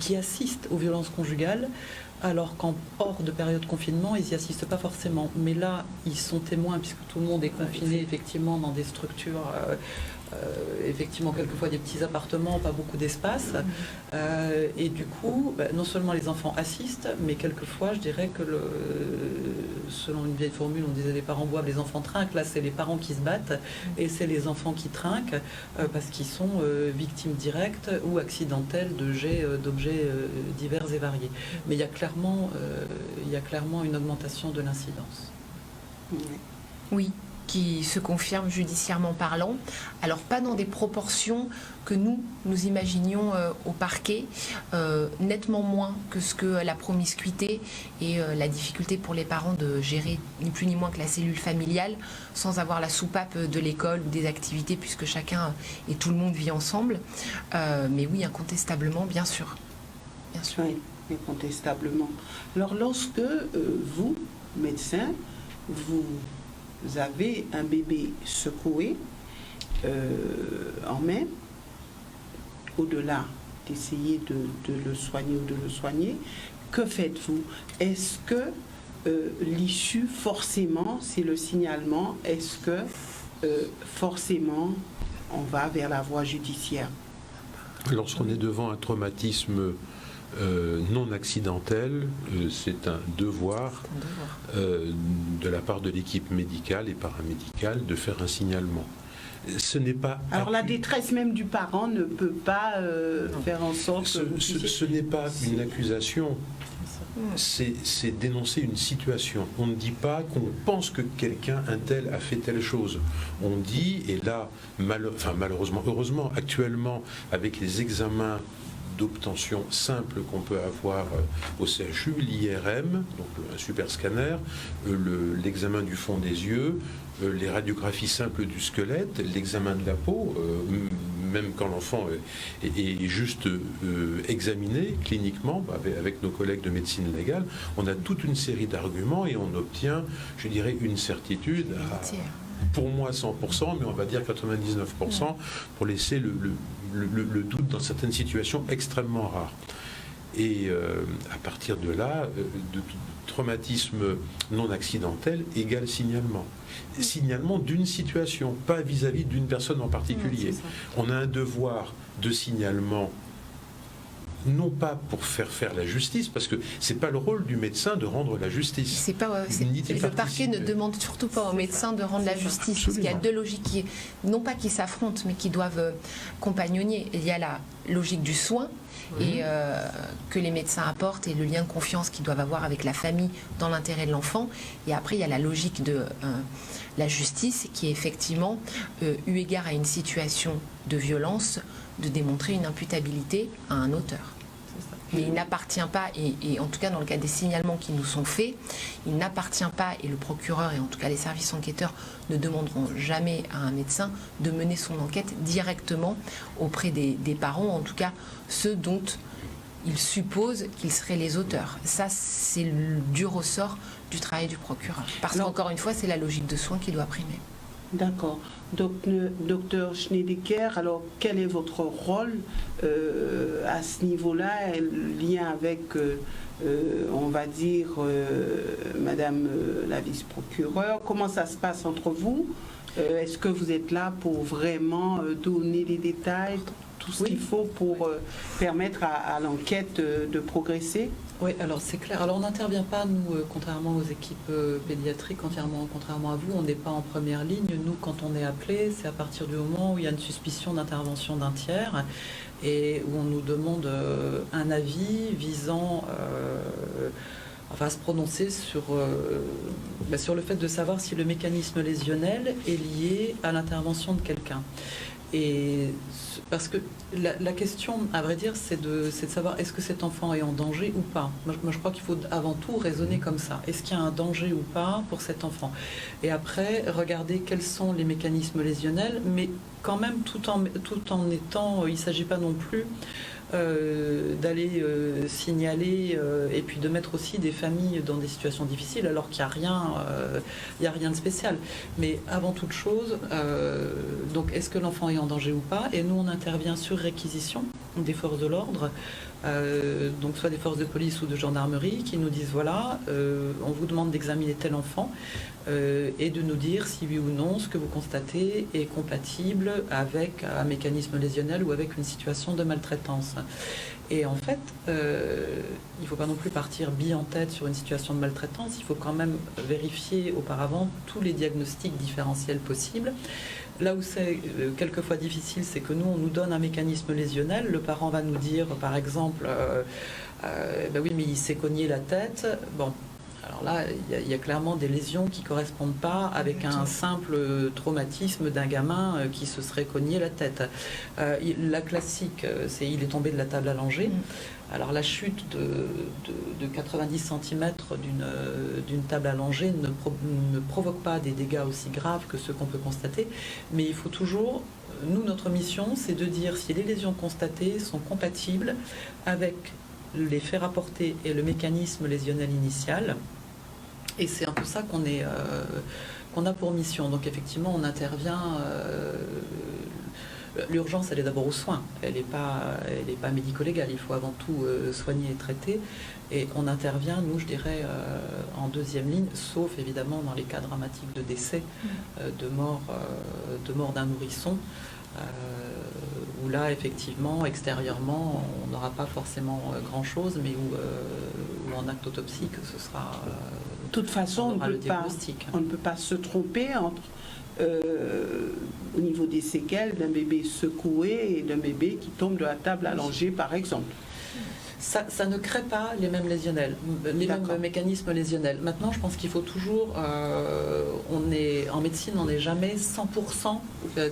qui assistent aux violences conjugales, Alors qu'en hors de période de confinement, ils n'y assistent pas forcément. Mais là, ils sont témoins, puisque tout le monde est confiné effectivement dans des structures, effectivement quelquefois des petits appartements, pas beaucoup d'espace. Et du coup, non seulement les enfants assistent, mais quelquefois, je dirais que selon une vieille formule, on disait les parents boivent, les enfants trinquent. Là, c'est les parents qui se battent et c'est les enfants qui trinquent parce qu'ils sont victimes directes ou accidentelles de jets d'objets divers et variés. Mais il y a clairement une augmentation de l'incidence. Oui, qui se confirme judiciairement parlant. Alors pas dans des proportions que nous imaginions au parquet, nettement moins que ce que la promiscuité et la difficulté pour les parents de gérer ni plus ni moins que la cellule familiale sans avoir la soupape de l'école ou des activités puisque chacun et tout le monde vit ensemble. Mais oui, incontestablement, bien sûr. Bien sûr. Oui, incontestablement. Alors lorsque vous, médecin, vous avez un bébé secoué en main, au-delà d'essayer de le soigner ou de le soigner, que faites-vous? Est-ce que l'issue, forcément, c'est le signalement? Est-ce que forcément, on va vers la voie judiciaire? Lorsqu'on est devant un traumatisme non accidentel, c'est un devoir de la part de l'équipe médicale et paramédicale de faire un signalement. Ce n'est pas... Alors la détresse même du parent ne peut pas faire en sorte... Ce n'est pas une accusation, c'est dénoncer une situation. On ne dit pas qu'on pense que quelqu'un, un tel, a fait telle chose. On dit, et là, malheureusement, heureusement, actuellement, avec les examens d'obtention simple qu'on peut avoir au CHU, l'IRM, donc un super scanner, l'examen du fond des yeux, les radiographies simples du squelette, l'examen de la peau, même quand l'enfant est juste examiné cliniquement avec nos collègues de médecine légale, on a toute une série d'arguments et on obtient, je dirais, une certitude pour moi 100%, mais on va dire 99%, pour laisser le doute dans certaines situations extrêmement rares. Et à partir de là, de traumatisme non accidentel égale signalement. Signalement d'une situation, pas vis-à-vis d'une personne en particulier. On a un devoir de signalement, non pas pour faire la justice, parce que c'est pas le rôle du médecin de rendre la justice. Le parquet ne demande surtout pas au médecin de rendre la justice, parce qu'il y a deux logiques non pas qui s'affrontent, mais qui doivent compagnonner. Il y a la logique du soin et que les médecins apportent et le lien de confiance qu'ils doivent avoir avec la famille dans l'intérêt de l'enfant. Et après, il y a la logique de la justice qui est effectivement, eu égard à une situation de violence, de démontrer une imputabilité à un auteur. Mais il n'appartient pas, et en tout cas dans le cas des signalements qui nous sont faits, il n'appartient pas, et le procureur et en tout cas les services enquêteurs ne demanderont jamais à un médecin de mener son enquête directement auprès des parents, en tout cas ceux dont il suppose qu'ils seraient les auteurs. Ça, c'est le dur ressort du travail du procureur. Parce qu'encore une fois, c'est la logique de soin qui doit primer. D'accord. Docteur Schneedeker, alors quel est votre rôle à ce niveau-là, lien avec, on va dire, Madame la vice-procureure? Comment ça se passe entre vous? Est-ce que vous êtes là pour vraiment donner des détails, tout ce qu'il faut pour permettre à l'enquête de progresser? Oui, alors c'est clair. Alors on n'intervient pas, nous, contrairement aux équipes pédiatriques, contrairement à vous, on n'est pas en première ligne. Nous, quand on est appelé, c'est à partir du moment où il y a une suspicion d'intervention d'un tiers et où on nous demande un avis visant à se prononcer sur le fait de savoir si le mécanisme lésionnel est lié à l'intervention de quelqu'un. Et parce que la question, à vrai dire, c'est de savoir est-ce que cet enfant est en danger ou pas. Moi, je crois qu'il faut avant tout raisonner comme ça. Est-ce qu'il y a un danger ou pas pour cet enfant? Et après, regarder quels sont les mécanismes lésionnels, mais quand même tout en étant, il ne s'agit pas non plus d'aller signaler et puis de mettre aussi des familles dans des situations difficiles alors qu'il n'y a rien de spécial. Mais avant toute chose, donc est-ce que l'enfant est en danger ou pas? Et nous, on intervient sur réquisition des forces de l'ordre, donc soit des forces de police ou de gendarmerie, qui nous disent voilà, on vous demande d'examiner tel enfant et de nous dire si oui ou non ce que vous constatez est compatible avec un mécanisme lésionnel ou avec une situation de maltraitance. Et en fait, il ne faut pas non plus partir bille en tête sur une situation de maltraitance, il faut quand même vérifier auparavant tous les diagnostics différentiels possibles. Là où c'est quelquefois difficile, c'est que nous, on nous donne un mécanisme lésionnel. Le parent va nous dire, par exemple, ben oui, mais il s'est cogné la tête. Bon, alors là, il y a clairement des lésions qui ne correspondent pas avec un simple traumatisme d'un gamin qui se serait cogné la tête. La classique, c'est il est tombé de la table allongée. Alors la chute de 90 cm d'une table allongée ne provoque pas des dégâts aussi graves que ceux qu'on peut constater, mais il faut toujours, nous notre mission c'est de dire si les lésions constatées sont compatibles avec les faits rapportés et le mécanisme lésionnel initial, et c'est un peu ça qu'on a pour mission. Donc effectivement on intervient... L'urgence, elle est d'abord aux soins, elle n'est pas médico-légale, il faut avant tout soigner et traiter, et on intervient, nous, je dirais, en deuxième ligne, sauf évidemment dans les cas dramatiques de décès, de mort d'un nourrisson, où là, effectivement, extérieurement, on n'aura pas forcément grand-chose, mais où en acte autopsique, ce sera... De toute façon, on ne peut pas se tromper entre... au niveau des séquelles d'un bébé secoué et d'un bébé qui tombe de la table allongée, par exemple. Ça ne crée pas les mêmes lésionnels, les mêmes mécanismes lésionnels. Maintenant, je pense qu'il faut toujours... en médecine, on n'est jamais 100%,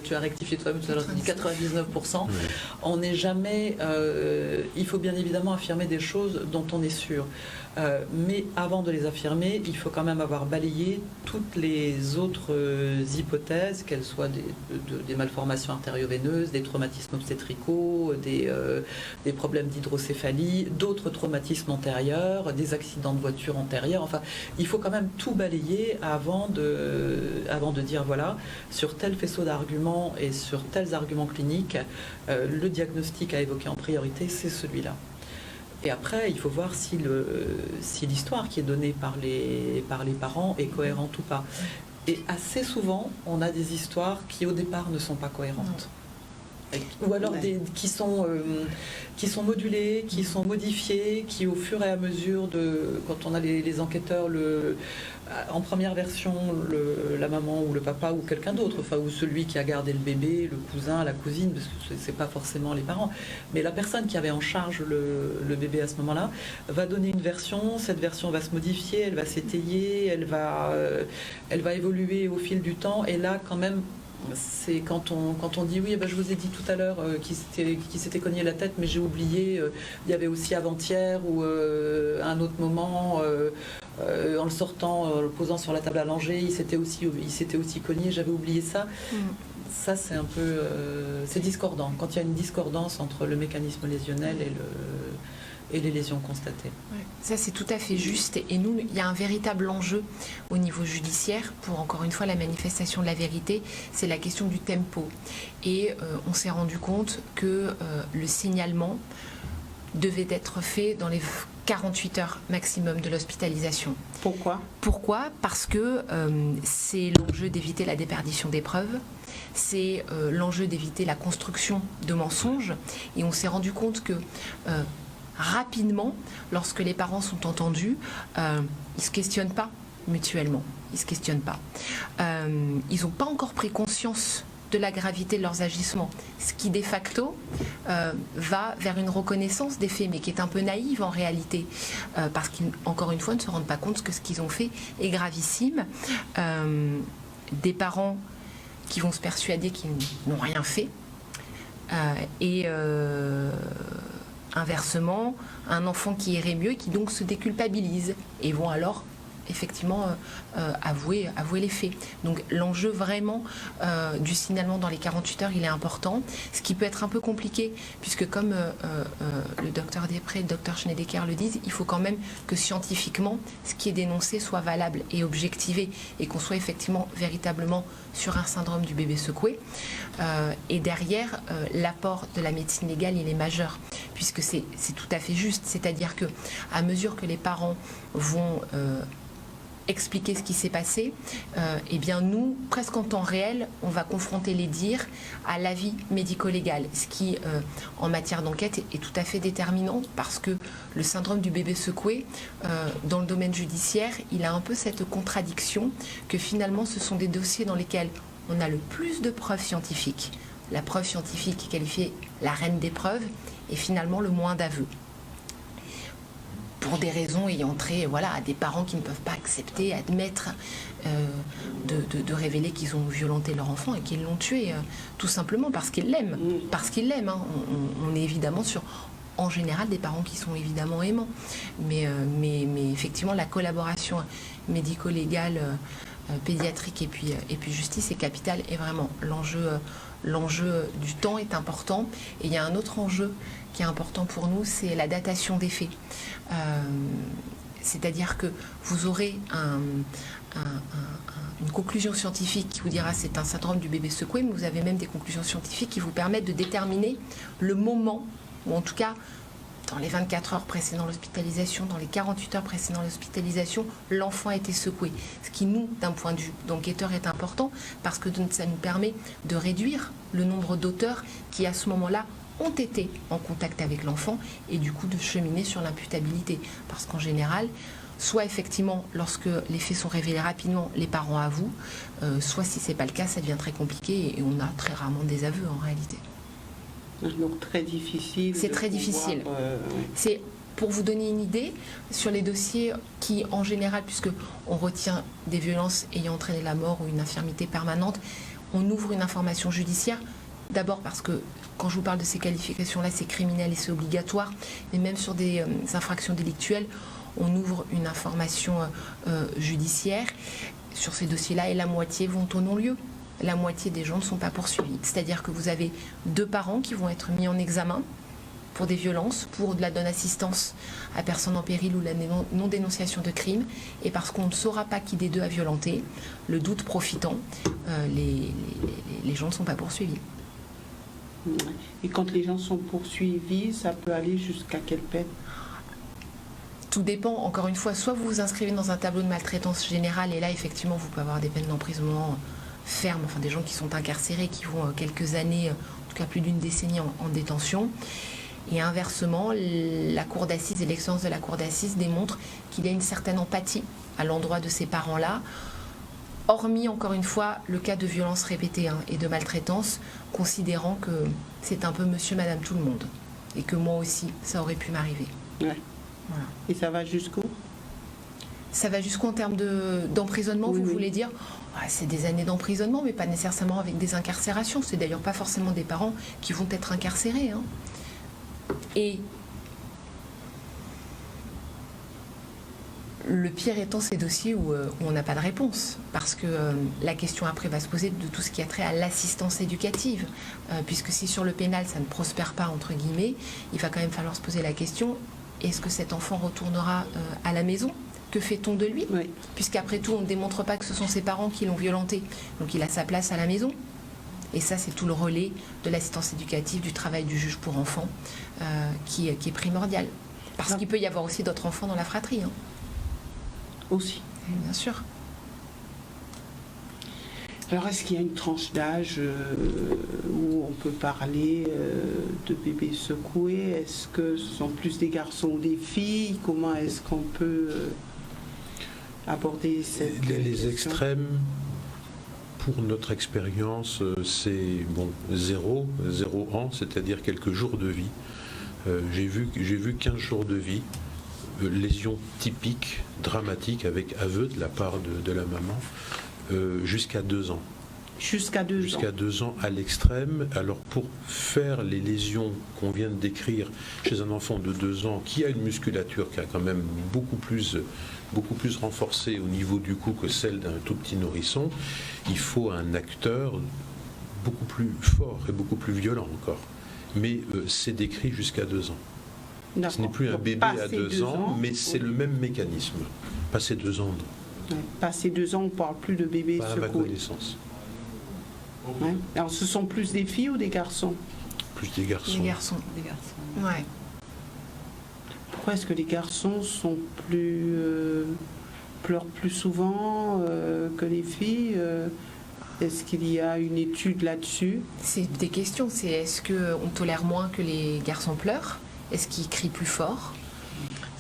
tu as rectifié toi-même tout à l'heure, tu dis 99%. Oui. On n'est jamais... il faut bien évidemment affirmer des choses dont on est sûr. Mais avant de les affirmer, il faut quand même avoir balayé toutes les autres hypothèses, qu'elles soient des malformations artério-veineuses, des traumatismes obstétricaux, des problèmes d'hydrocéphalie, d'autres traumatismes antérieurs, des accidents de voiture antérieurs. Enfin, il faut quand même tout balayer avant de dire voilà, sur tel faisceau d'arguments et sur tels arguments cliniques, le diagnostic à évoquer en priorité, c'est celui-là. Et après, il faut voir si l'histoire qui est donnée par les parents est cohérente ou pas. Et assez souvent, on a des histoires qui, au départ, ne sont pas cohérentes. Ou alors qui sont modulées, qui sont modifiées, qui, au fur et à mesure quand on a les enquêteurs, en première version, la maman ou le papa ou quelqu'un d'autre, enfin, ou celui qui a gardé le bébé, le cousin, la cousine, parce que c'est pas forcément les parents, mais la personne qui avait en charge le bébé à ce moment-là va donner une version, cette version va se modifier, elle va s'étayer, elle va évoluer au fil du temps, et là, quand même, c'est quand on dit oui, je vous ai dit tout à l'heure qui s'était cogné la tête, mais j'ai oublié, il y avait aussi avant-hier ou un autre moment, en le sortant, en le posant sur la table allongée, il s'était aussi cogné, j'avais oublié ça. Ça, c'est un peu... c'est discordant. Quand il y a une discordance entre le mécanisme lésionnel et les lésions constatées. Ouais, ça, c'est tout à fait juste. Et nous, il y a un véritable enjeu au niveau judiciaire pour, encore une fois, la manifestation de la vérité. C'est la question du tempo. Et on s'est rendu compte que le signalement devait être fait dans les 48 heures maximum de l'hospitalisation. Pourquoi ? Parce que c'est l'enjeu d'éviter la déperdition des preuves, c'est l'enjeu d'éviter la construction de mensonges. Et on s'est rendu compte que rapidement, lorsque les parents sont entendus, ils ne se questionnent pas mutuellement. Ils ne se questionnent pas. Ils n'ont pas encore pris conscience de la gravité de leurs agissements, ce qui de facto va vers une reconnaissance des faits, mais qui est un peu naïve en réalité, parce qu'encore une fois, ne se rendent pas compte que ce qu'ils ont fait est gravissime. Des parents qui vont se persuader qu'ils n'ont rien fait, et inversement, un enfant qui irait mieux et qui donc se déculpabilise, et vont alors effectivement avouer les faits. Donc l'enjeu vraiment du signalement dans les 48 heures, il est important. Ce qui peut être un peu compliqué, puisque comme le docteur Després et le docteur Schneidecker le disent, il faut quand même que scientifiquement, ce qui est dénoncé soit valable et objectivé, et qu'on soit effectivement véritablement sur un syndrome du bébé secoué. Et derrière, l'apport de la médecine légale, il est majeur, puisque c'est tout à fait juste. C'est-à-dire que à mesure que les parents vont expliquer ce qui s'est passé, eh bien nous, presque en temps réel, on va confronter les dires à l'avis médico-légal, ce qui, en matière d'enquête, est tout à fait déterminant, parce que le syndrome du bébé secoué, dans le domaine judiciaire, il a un peu cette contradiction que finalement, ce sont des dossiers dans lesquels on a le plus de preuves scientifiques. La preuve scientifique est qualifiée la reine des preuves, et finalement le moins d'aveux. Pour des raisons ayant trait à des parents qui ne peuvent pas accepter, admettre de révéler qu'ils ont violenté leur enfant et qu'ils l'ont tué, tout simplement parce qu'ils l'aiment. Parce qu'ils l'aiment. Hein. On est évidemment sur, en général, des parents qui sont évidemment aimants. Mais effectivement, la collaboration médico-légale, pédiatrique et puis justice est capitale, et vraiment l'enjeu du temps est important. Et il y a un autre enjeu qui est important pour nous, c'est la datation des faits. C'est-à-dire que vous aurez une conclusion scientifique qui vous dira c'est un syndrome du bébé secoué, mais vous avez même des conclusions scientifiques qui vous permettent de déterminer le moment, ou en tout cas dans les 24 heures précédant l'hospitalisation, dans les 48 heures précédant l'hospitalisation, l'enfant a été secoué. Ce qui, nous, d'un point de vue d'enquêteur, est important, parce que ça nous permet de réduire le nombre d'auteurs qui, à ce moment-là, ont été en contact avec l'enfant, et du coup de cheminer sur l'imputabilité. Parce qu'en général, soit effectivement, lorsque les faits sont révélés rapidement, les parents avouent, soit si ce n'est pas le cas, ça devient très compliqué, et on a très rarement des aveux en réalité. Donc très difficile. C'est très difficile. C'est, pour vous donner une idée, sur les dossiers qui, en général, puisque on retient des violences ayant entraîné la mort ou une infirmité permanente, on ouvre une information judiciaire. D'abord parce que, quand je vous parle de ces qualifications-là, c'est criminel et c'est obligatoire. Mais même sur des infractions délictuelles, on ouvre une information judiciaire sur ces dossiers-là, et la moitié vont au non-lieu. La moitié des gens ne sont pas poursuivis. C'est-à-dire que vous avez 2 parents qui vont être mis en examen pour des violences, pour de la non-assistance à personne en péril ou la non-dénonciation de crime. Et parce qu'on ne saura pas qui des deux a violenté, le doute profitant, les gens ne sont pas poursuivis. Et quand les gens sont poursuivis, ça peut aller jusqu'à quelle peine ? Tout dépend, encore une fois, soit vous vous inscrivez dans un tableau de maltraitance générale, et là, effectivement, vous pouvez avoir des peines d'emprisonnement fermes, enfin des gens qui sont incarcérés, qui vont quelques années, en tout cas plus d'une décennie en détention. Et inversement, la cour d'assises et l'expérience de la cour d'assises démontrent qu'il y a une certaine empathie à l'endroit de ces parents-là, hormis, encore une fois, le cas de violence répétée et de maltraitance, considérant que c'est un peu monsieur, madame, tout le monde, et que moi aussi, ça aurait pu m'arriver. Ouais. Voilà. Et ça va jusqu'où ? Ça va jusqu'en termes d'emprisonnement, oui, vous oui. voulez dire ? C'est des années d'emprisonnement, mais pas nécessairement avec des incarcérations. C'est d'ailleurs pas forcément des parents qui vont être incarcérés. Et le pire étant ces dossiers où on n'a pas de réponse, parce que la question après va se poser de tout ce qui a trait à l'assistance éducative, puisque si sur le pénal ça ne prospère pas, entre guillemets, il va quand même falloir se poser la question, est-ce que cet enfant retournera à la maison ? Que fait-on de lui ? Oui. Puisqu'après tout, on ne démontre pas que ce sont ses parents qui l'ont violenté. Donc il a sa place à la maison. Et ça, c'est tout le relais de l'assistance éducative, du travail du juge pour enfants, qui est primordial. Parce qu'il peut y avoir aussi d'autres enfants dans la fratrie. Aussi. Bien sûr. Alors, est-ce qu'il y a une tranche d'âge où on peut parler de bébés secoués ? Est-ce que ce sont plus des garçons ou des filles ? Comment est-ce qu'on peut aborder cette Les extrêmes, pour notre expérience, c'est 0 ans, c'est-à-dire quelques jours de vie. J'ai vu 15 jours de vie, lésions typiques, dramatiques, avec aveu de la part de la maman, jusqu'à 2 ans. Jusqu'à 2 ans. Jusqu'à 2 ans à l'extrême. Alors pour faire les lésions qu'on vient de décrire chez un enfant de 2 ans qui a une musculature qui a quand même beaucoup plus renforcée au niveau du cou que celle d'un tout petit nourrisson, il faut un acteur beaucoup plus fort et beaucoup plus violent encore. Mais c'est décrit jusqu'à 2 ans. Ce n'est plus un bébé à 2 ans, mais c'est le même mécanisme. Passer 2 ans, non. Ouais, passer 2 ans, on ne parle plus de bébé Pas à ma secoué. connaissance. Ouais. Alors, ce sont plus des filles ou des garçons? Plus des garçons. Les garçons. Les garçons. Ouais. Pourquoi est-ce que les garçons pleurent plus souvent que les filles Est-ce qu'il y a une étude là-dessus? C'est des questions. C'est est-ce qu'on tolère moins que les garçons pleurent? Est-ce qu'ils crient plus fort?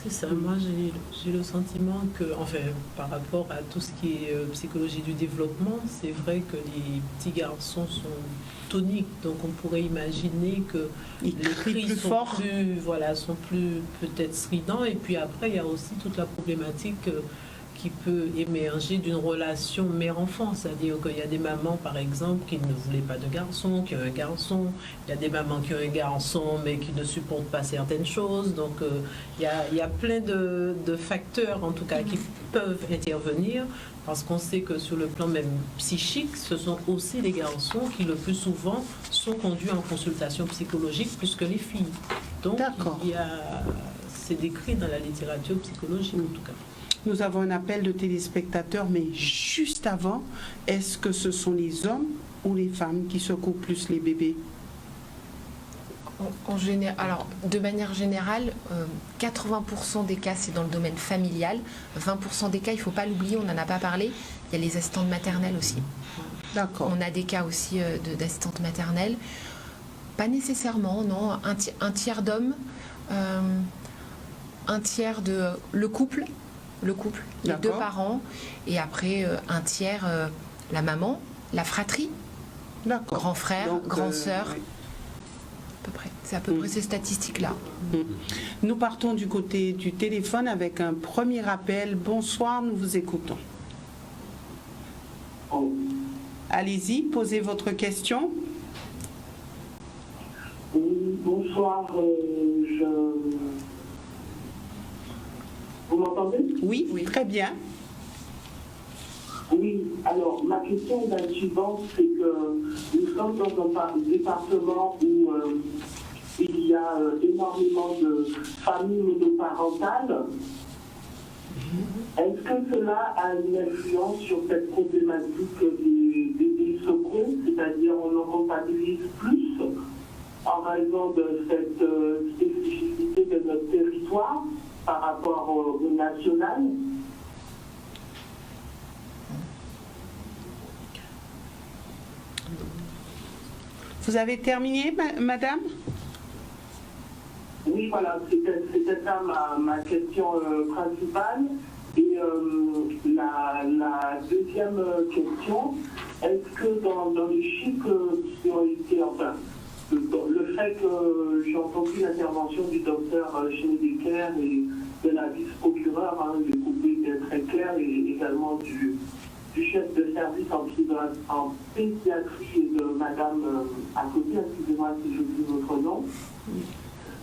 C'est ça, moi j'ai le sentiment que, enfin, par rapport à tout ce qui est psychologie du développement, c'est vrai que les petits garçons sont toniques, donc on pourrait imaginer que Ils les crient cris plus sont fort. sont plus peut-être stridents, et puis après il y a aussi toute la problématique qui peut émerger d'une relation mère-enfant, c'est-à-dire qu'il y a des mamans, par exemple, qui ne voulaient pas de garçon, qui ont un garçon, il y a des mamans qui ont un garçon, mais qui ne supportent pas certaines choses, donc il y a plein de facteurs, en tout cas, qui peuvent intervenir, parce qu'on sait que sur le plan même psychique, ce sont aussi les garçons qui, le plus souvent, sont conduits en consultation psychologique plus que les filles. Donc, c'est décrit dans la littérature psychologique, en tout cas. Nous avons un appel de téléspectateurs, mais juste avant, est-ce que ce sont les hommes ou les femmes qui secouent plus les bébés? Alors, de manière générale, 80% des cas, c'est dans le domaine familial. 20% des cas, il ne faut pas l'oublier, on n'en a pas parlé, il y a les assistantes maternelles aussi. D'accord. On a des cas aussi d'assistantes maternelles. Pas nécessairement, non. Un tiers d'hommes, un tiers de le couple, les 2 parents, et après un tiers la maman, la fratrie, grand frère, grande sœur. Oui. À peu près. C'est à peu près ces statistiques-là. Nous partons du côté du téléphone avec un premier appel. Bonsoir, nous vous écoutons. Allez-y, posez votre question. Oui, bonsoir. Vous m'entendez? Oui, très bien. Oui, alors ma question est la suivante, c'est que nous sommes dans un département où il y a énormément de familles monoparentales. Est-ce que cela a une influence sur cette problématique des bébés secoués, c'est-à-dire on en comptabilise plus en raison de cette spécificité de notre territoire par rapport au national? Vous avez terminé, madame? Oui, voilà, c'était ça ma question principale. Et la deuxième question, est-ce que dans les chiffres qui ont été, enfin, le fait que j'ai entendu l'intervention du docteur Schneideker et de la vice-procureure, j'ai trouvé très clair, et également du chef de service en pédiatrie et de madame à côté, excusez-moi si j'oublie votre nom.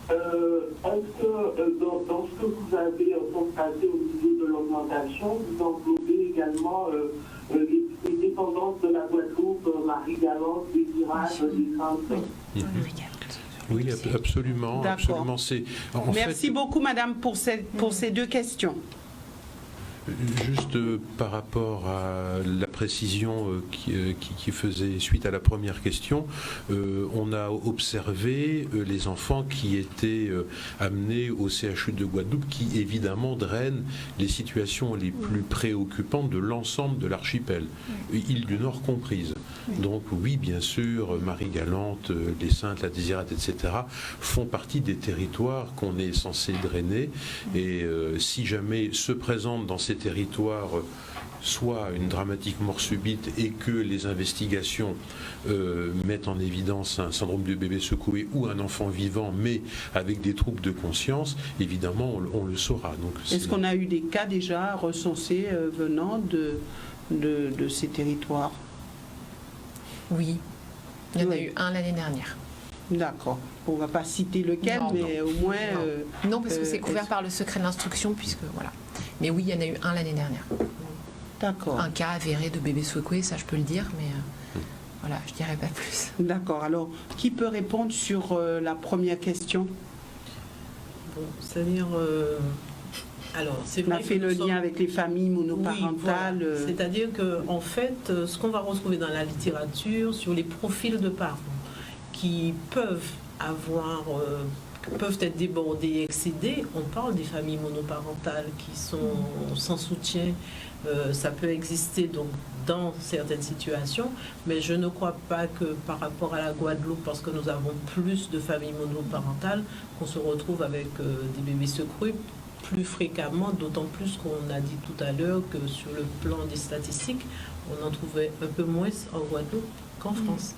Est-ce que dans ce que vous avez constaté au niveau de l'augmentation, vous englobez également les dépendances de la Guadeloupe, Marie-Galante, des Virages, des Saintes? Oui, absolument. Absolument. Merci beaucoup, madame, pour ces 2 questions. Juste par rapport à la précision qui faisait suite à la première question, on a observé les enfants qui étaient amenés au CHU de Guadeloupe, qui évidemment drainent les situations les plus préoccupantes de l'ensemble de l'archipel, île du Nord comprise. Donc oui, bien sûr, Marie-Galante, les Saintes, la Désirade, etc. font partie des territoires qu'on est censé drainer, et si jamais se présentent dans ces territoires soit une dramatique mort subite et que les investigations mettent en évidence un syndrome du bébé secoué ou un enfant vivant mais avec des troubles de conscience, évidemment on le saura. Est-ce qu'on a eu des cas déjà recensés venant de ces territoires? Oui, il y en a Oui. eu un l'année dernière. D'accord. On ne va pas citer lequel, Non, mais au moins... Non, parce que c'est couvert est-ce- par le secret de l'instruction, puisque voilà. Mais oui, il y en a eu un l'année dernière. D'accord. Un cas avéré de bébé secoué, ça je peux le dire, mais voilà, je dirais pas plus. D'accord. Alors, qui peut répondre sur la première question? Bon, c'est-à-dire, alors, c'est On a vrai fait que le nous sommes- lien avec les familles monoparentales. Oui, voilà. C'est-à-dire que, en fait, ce qu'on va retrouver dans la littérature sur les profils de parents qui peuvent peuvent être débordés, excédés, on parle des familles monoparentales qui sont sans soutien. Ça peut exister donc dans certaines situations, mais je ne crois pas que par rapport à la Guadeloupe, parce que nous avons plus de familles monoparentales, qu'on se retrouve avec des bébés secoués plus fréquemment, d'autant plus qu'on a dit tout à l'heure que sur le plan des statistiques, on en trouvait un peu moins en Guadeloupe qu'en France.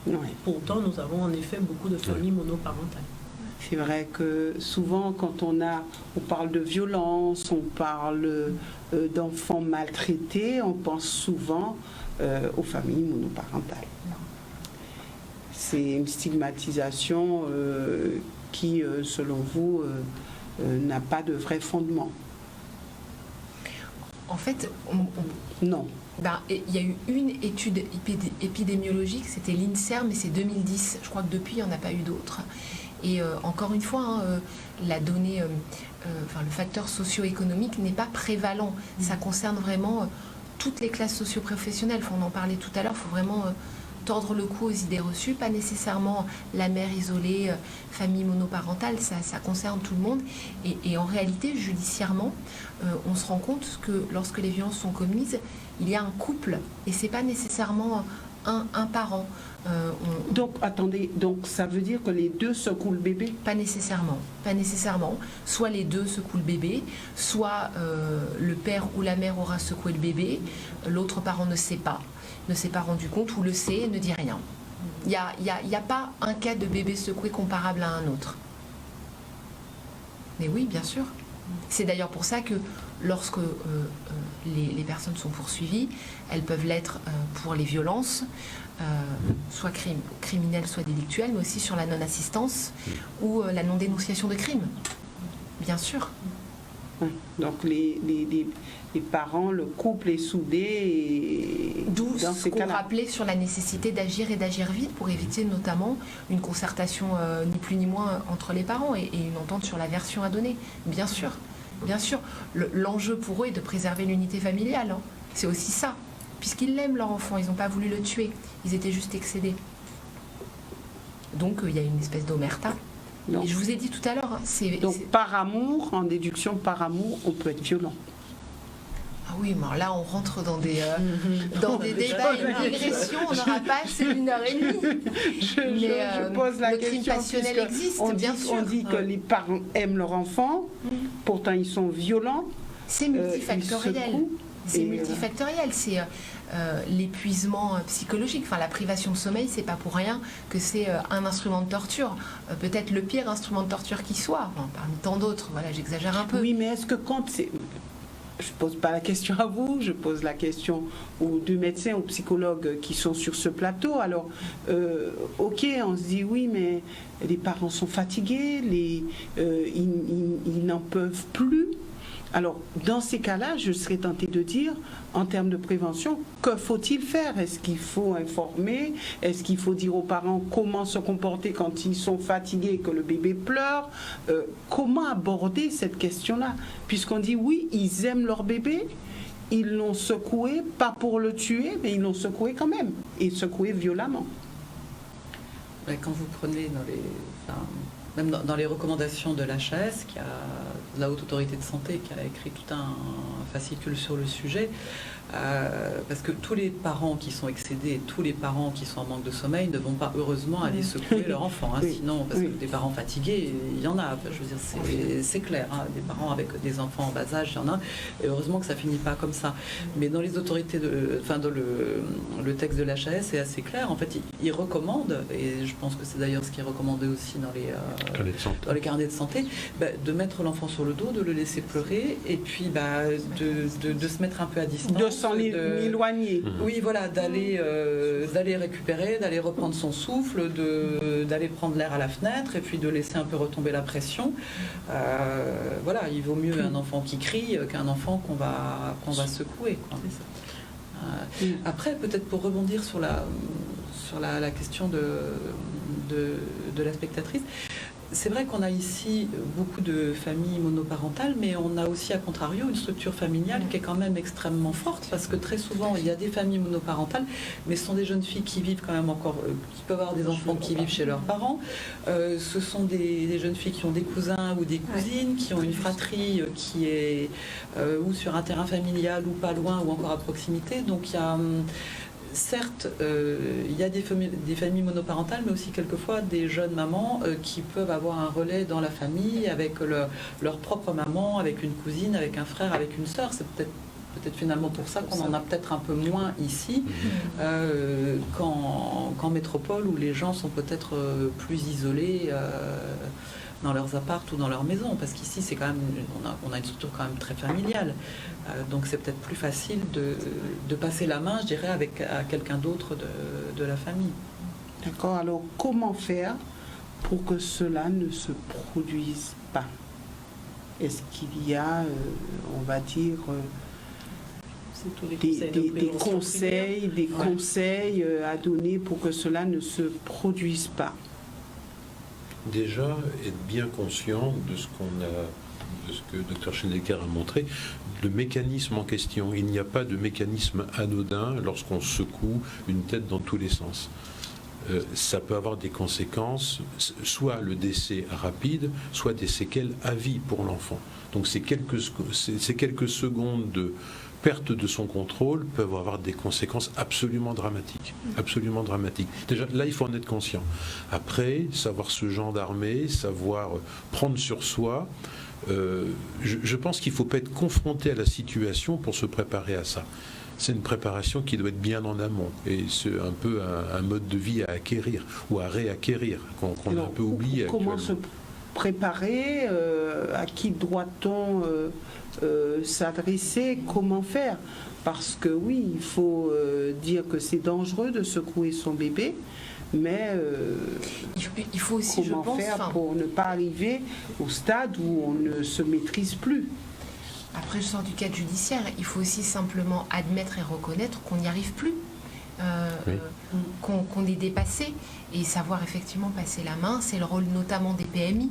Ouais. Pourtant, nous avons en effet beaucoup de familles monoparentales. C'est vrai que souvent, quand on parle de violence, on parle d'enfants maltraités, on pense souvent aux familles monoparentales. C'est une stigmatisation qui, selon vous, n'a pas de vrai fondement. En fait, Non. il y a eu une étude épidémiologique, c'était l'INSERM, mais c'est 2010. Je crois que depuis, il n'y en a pas eu d'autres. Et encore une fois, la donnée, le facteur socio-économique n'est pas prévalent. Ça concerne vraiment toutes les classes socio-professionnelles. On en parlait tout à l'heure, il faut vraiment tordre le cou aux idées reçues, pas nécessairement la mère isolée, famille monoparentale, ça concerne tout le monde. Et en réalité, judiciairement, on se rend compte que lorsque les violences sont commises, il y a un couple, et c'est pas nécessairement un parent. Donc, attendez, donc ça veut dire que les deux secouent le bébé? Pas nécessairement, pas nécessairement. Soit les deux secouent le bébé, soit le père ou la mère aura secoué le bébé, l'autre parent ne s'est pas rendu compte, ou le sait et ne dit rien. Il n'y a pas un cas de bébé secoué comparable à un autre. Mais oui, bien sûr. C'est d'ailleurs pour ça que lorsque les personnes sont poursuivies, elles peuvent l'être pour les violences, soit criminelles, soit délictuelles, mais aussi sur la non-assistance ou la non-dénonciation de crimes. Bien sûr. Donc les parents, le couple est soudé. Et D'où dans ce ces qu'on cas-là. rappelait sur la nécessité d'agir et d'agir vite pour éviter notamment une concertation ni plus ni moins entre les parents et une entente sur la version à donner. Bien sûr, bien sûr. L'enjeu pour eux est de préserver l'unité familiale. Hein. C'est aussi ça. Puisqu'ils l'aiment leur enfant, ils n'ont pas voulu le tuer. Ils étaient juste excédés. Donc il y a une espèce d'omerta. Et je vous ai dit tout à l'heure, hein, Donc par amour, en déduction par amour, on peut être violent. Ah oui, mais là on rentre dans des débats et une digression, on n'aura pas assez d'une heure et demie. Je pose la le question. crime passionnel existe, bien sûr. On dit que les parents aiment leur enfant, pourtant ils sont violents. C'est multifactoriel. C'est multifactoriel. C'est l'épuisement psychologique. Enfin, la privation de sommeil, c'est pas pour rien que c'est un instrument de torture. Peut-être le pire instrument de torture qui soit, parmi tant d'autres. Voilà, j'exagère un peu. Oui, mais est-ce que quand c'est... Je ne pose pas la question à vous, je pose la question aux deux médecins, aux psychologues qui sont sur ce plateau. Alors, ok, on se dit oui, mais les parents sont fatigués, ils n'en peuvent plus. Alors, dans ces cas-là, je serais tentée de dire, en termes de prévention, que faut-il faire? Est-ce qu'il faut informer? Est-ce qu'il faut dire aux parents comment se comporter quand ils sont fatigués et que le bébé pleure? Comment aborder cette question-là? Puisqu'on dit, oui, ils aiment leur bébé, ils l'ont secoué, pas pour le tuer, mais ils l'ont secoué quand même, et secoué violemment. Quand vous prenez même dans les recommandations de l'HAS, qui a la Haute Autorité de Santé, qui a écrit tout un fascicule sur le sujet, parce que tous les parents qui sont excédés, tous les parents qui sont en manque de sommeil ne vont pas heureusement aller secouer leur enfant. Hein, Oui. Sinon, parce que des parents fatigués, il y en a. Je veux dire, c'est clair. Hein, des parents avec des enfants en bas âge, il y en a. Et heureusement que ça finit pas comme ça. Mais dans les autorités, dans le texte de l'HAS, c'est assez clair. En fait, il recommande, et je pense que c'est d'ailleurs ce qui est recommandé aussi dans les dans les carnets de santé, de mettre l'enfant sur le dos, de le laisser pleurer, et puis de se mettre un peu à distance. De s'en éloigner. Oui, voilà, d'aller récupérer, d'aller reprendre son souffle, d'aller prendre l'air à la fenêtre, et puis de laisser un peu retomber la pression. Voilà, il vaut mieux un enfant qui crie qu'un enfant qu'on va secouer, quoi. Après, peut-être pour rebondir sur la question de la spectatrice, c'est vrai qu'on a ici beaucoup de familles monoparentales, mais on a aussi, à contrario, une structure familiale qui est quand même extrêmement forte, parce que très souvent, il y a des familles monoparentales, mais ce sont des jeunes filles qui vivent quand même encore, qui peuvent avoir des enfants qui vivent chez leurs parents. Ce sont des jeunes filles qui ont des cousins ou des cousines, qui ont une fratrie qui est ou sur un terrain familial, ou pas loin, ou encore à proximité. Donc il y a... Certes, il y a des familles monoparentales, mais aussi quelquefois des jeunes mamans qui peuvent avoir un relais dans la famille avec leur propre maman, avec une cousine, avec un frère, avec une sœur. C'est peut-être finalement pour ça qu'on en a peut-être un peu moins ici qu'en métropole, où les gens sont peut-être plus isolés dans leurs apparts ou dans leur maison, parce qu'ici c'est quand même on a une structure quand même très familiale, donc c'est peut-être plus facile de passer la main, je dirais, à quelqu'un d'autre de la famille. D'accord. Alors comment faire pour que cela ne se produise pas? Est-ce qu'il y a, on va dire, des conseils à donner pour que cela ne se produise pas? Déjà, être bien conscient de ce que Dr Schneidecker a montré, le mécanisme en question. Il n'y a pas de mécanisme anodin lorsqu'on secoue une tête dans tous les sens. Ça peut avoir des conséquences, soit le décès rapide, soit des séquelles à vie pour l'enfant. Donc ces quelques secondes de perte de son contrôle peuvent avoir des conséquences absolument dramatiques. Absolument dramatiques. Déjà, là, il faut en être conscient. Après, savoir se gendarmer, savoir prendre sur soi. Je pense qu'il ne faut pas être confronté à la situation pour se préparer à ça. C'est une préparation qui doit être bien en amont. Et c'est un peu un mode de vie à acquérir ou à réacquérir, qu'on a un peu oublié actuellement. Comment se préparer? À qui doit-on s'adresser? Comment faire? Parce que oui, il faut dire que c'est dangereux de secouer son bébé, mais il faut aussi, comment faire pour ne pas arriver au stade où on ne se maîtrise plus? Après, je sors du cadre judiciaire, il faut aussi simplement admettre et reconnaître qu'on n'y arrive plus, qu'on est dépassé, et savoir effectivement passer la main. C'est le rôle notamment des PMI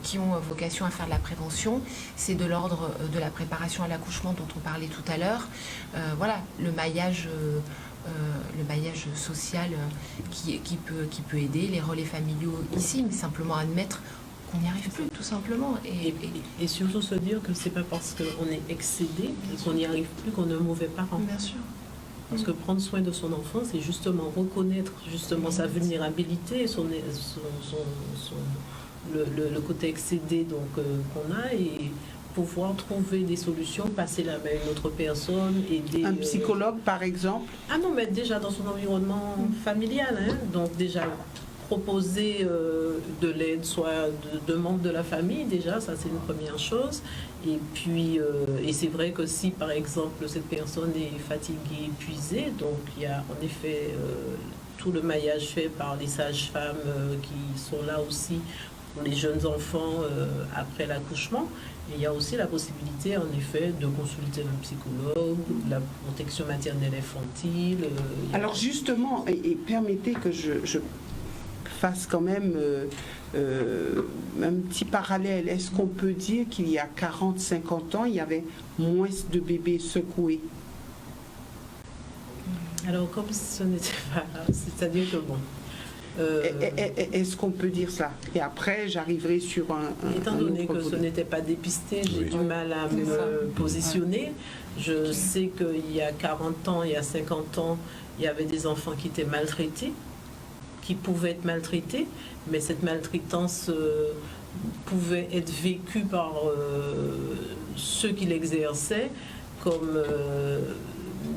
qui ont vocation à faire de la prévention. C'est de l'ordre de la préparation à l'accouchement dont on parlait tout à l'heure. Voilà, le maillage social qui peut aider, les relais familiaux ici, mais simplement admettre qu'on n'y arrive plus, tout simplement. Et surtout se dire que c'est pas parce qu'on est excédé et qu'on n'y arrive plus qu'on est un mauvais parent. Bien sûr. Parce que prendre soin de son enfant, c'est justement reconnaître justement sa vulnérabilité, le côté excédé qu'on a, et pouvoir trouver des solutions, passer la main à une autre personne, aider... Un psychologue, par exemple? Ah non, mais déjà dans son environnement familial, hein, donc déjà proposer de l'aide, soit de membres de la famille, déjà, ça c'est une première chose. Et puis, et c'est vrai que si par exemple cette personne est fatiguée, épuisée, donc il y a en effet tout le maillage fait par les sages-femmes qui sont là aussi pour les jeunes enfants après l'accouchement. Et il y a aussi la possibilité en effet de consulter un psychologue, la protection maternelle infantile. Alors justement, et permettez que je fasse quand même un petit parallèle. Est-ce qu'on peut dire qu'il y a 40-50 ans, il y avait moins de bébés secoués? Alors comme ce n'était pas... C'est-à-dire que bon... Est-ce qu'on peut dire ça? Et après, j'arriverai sur Étant donné que ce n'était pas dépisté, j'ai du mal à me positionner. Je sais qu'il y a 40 ans, il y a 50 ans, il y avait des enfants qui étaient maltraités, qui pouvaient être maltraités, mais cette maltraitance pouvait être vécue par ceux qui l'exerçaient comme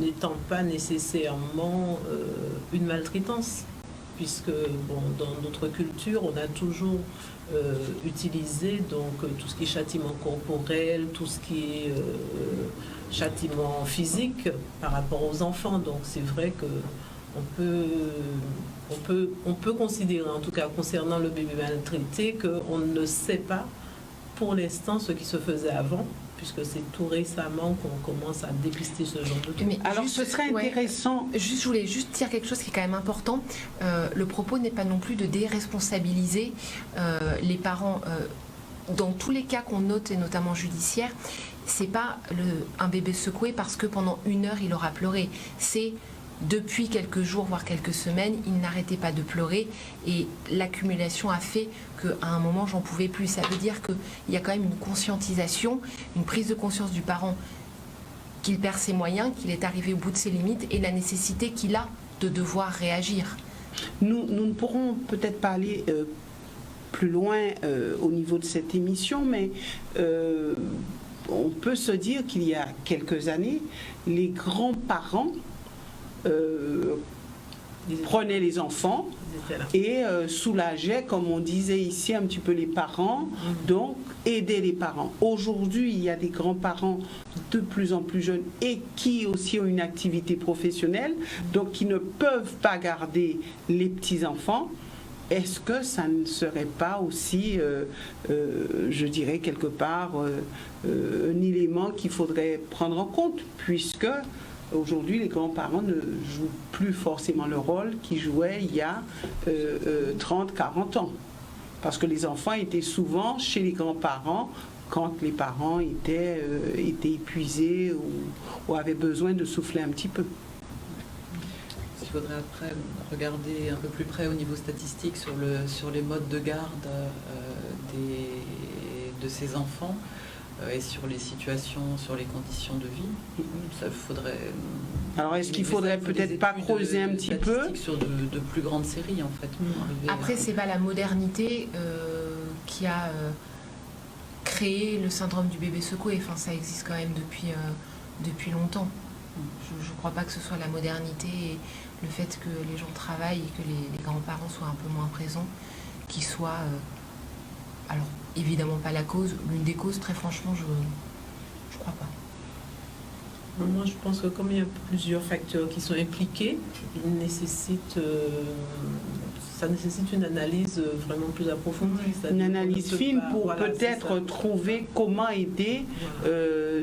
n'étant pas nécessairement une maltraitance. puisque dans notre culture, on a toujours utilisé tout ce qui est châtiment corporel, tout ce qui est châtiment physique par rapport aux enfants. Donc c'est vrai que on peut considérer, en tout cas concernant le bébé maltraité, qu'on ne sait pas pour l'instant ce qui se faisait avant, puisque c'est tout récemment qu'on commence à dépister ce genre de trucs. Alors ce serait intéressant. Je voulais juste dire quelque chose qui est quand même important. Le propos n'est pas non plus de déresponsabiliser les parents. Dans tous les cas qu'on note, et notamment judiciaires, c'est pas un bébé secoué parce que pendant 1 heure il aura pleuré. C'est depuis quelques jours, voire quelques semaines, il n'arrêtait pas de pleurer et l'accumulation a fait qu'à un moment, j'en pouvais plus. Ça veut dire qu'il y a quand même une conscientisation, une prise de conscience du parent qu'il perd ses moyens, qu'il est arrivé au bout de ses limites et la nécessité qu'il a de devoir réagir. Nous ne pourrons peut-être pas aller plus loin au niveau de cette émission, mais on peut se dire qu'il y a quelques années, les grands-parents prenaient les enfants et soulageaient, comme on disait ici, un petit peu les parents, donc aider les parents. Aujourd'hui, il y a des grands-parents de plus en plus jeunes et qui aussi ont une activité professionnelle, donc qui ne peuvent pas garder les petits-enfants. Est-ce que ça ne serait pas aussi, je dirais quelque part, un élément qu'il faudrait prendre en compte, puisque aujourd'hui, les grands-parents ne jouent plus forcément le rôle qu'ils jouaient il y a 30, 40 ans. Parce que les enfants étaient souvent chez les grands-parents quand les parents étaient épuisés ou avaient besoin de souffler un petit peu. Il faudrait après regarder un peu plus près au niveau statistique sur les modes de garde de ces enfants. Et sur les situations, sur les conditions de vie, ça faudrait. Alors, est-ce qu'il faudrait peut-être pas creuser un petit peu sur de plus grandes séries, en fait. Après, c'est pas la modernité qui a créé le syndrome du bébé secoué. Enfin, ça existe quand même depuis longtemps. Je ne crois pas que ce soit la modernité et le fait que les gens travaillent et que les grands-parents soient un peu moins présents qui soit. Alors, évidemment pas la cause, l'une des causes, très franchement, je crois pas. Moi, je pense que comme il y a plusieurs facteurs qui sont impliqués, ça nécessite une analyse vraiment plus approfondie. Une analyse fine pour peut-être trouver comment aider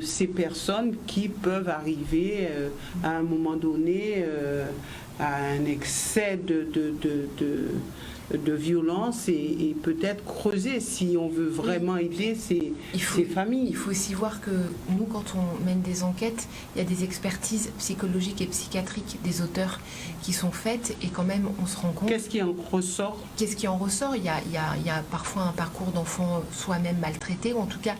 ces personnes qui peuvent arriver à un moment donné à un excès de violence et peut-être creuser si on veut vraiment aider ces familles. Il faut aussi voir que nous, quand on mène des enquêtes, il y a des expertises psychologiques et psychiatriques des auteurs qui sont faites et quand même on se rend compte... Qu'est-ce qui en ressort ? Qu'est-ce qui en ressort ? Il y a parfois un parcours d'enfant soi-même maltraité ou en tout cas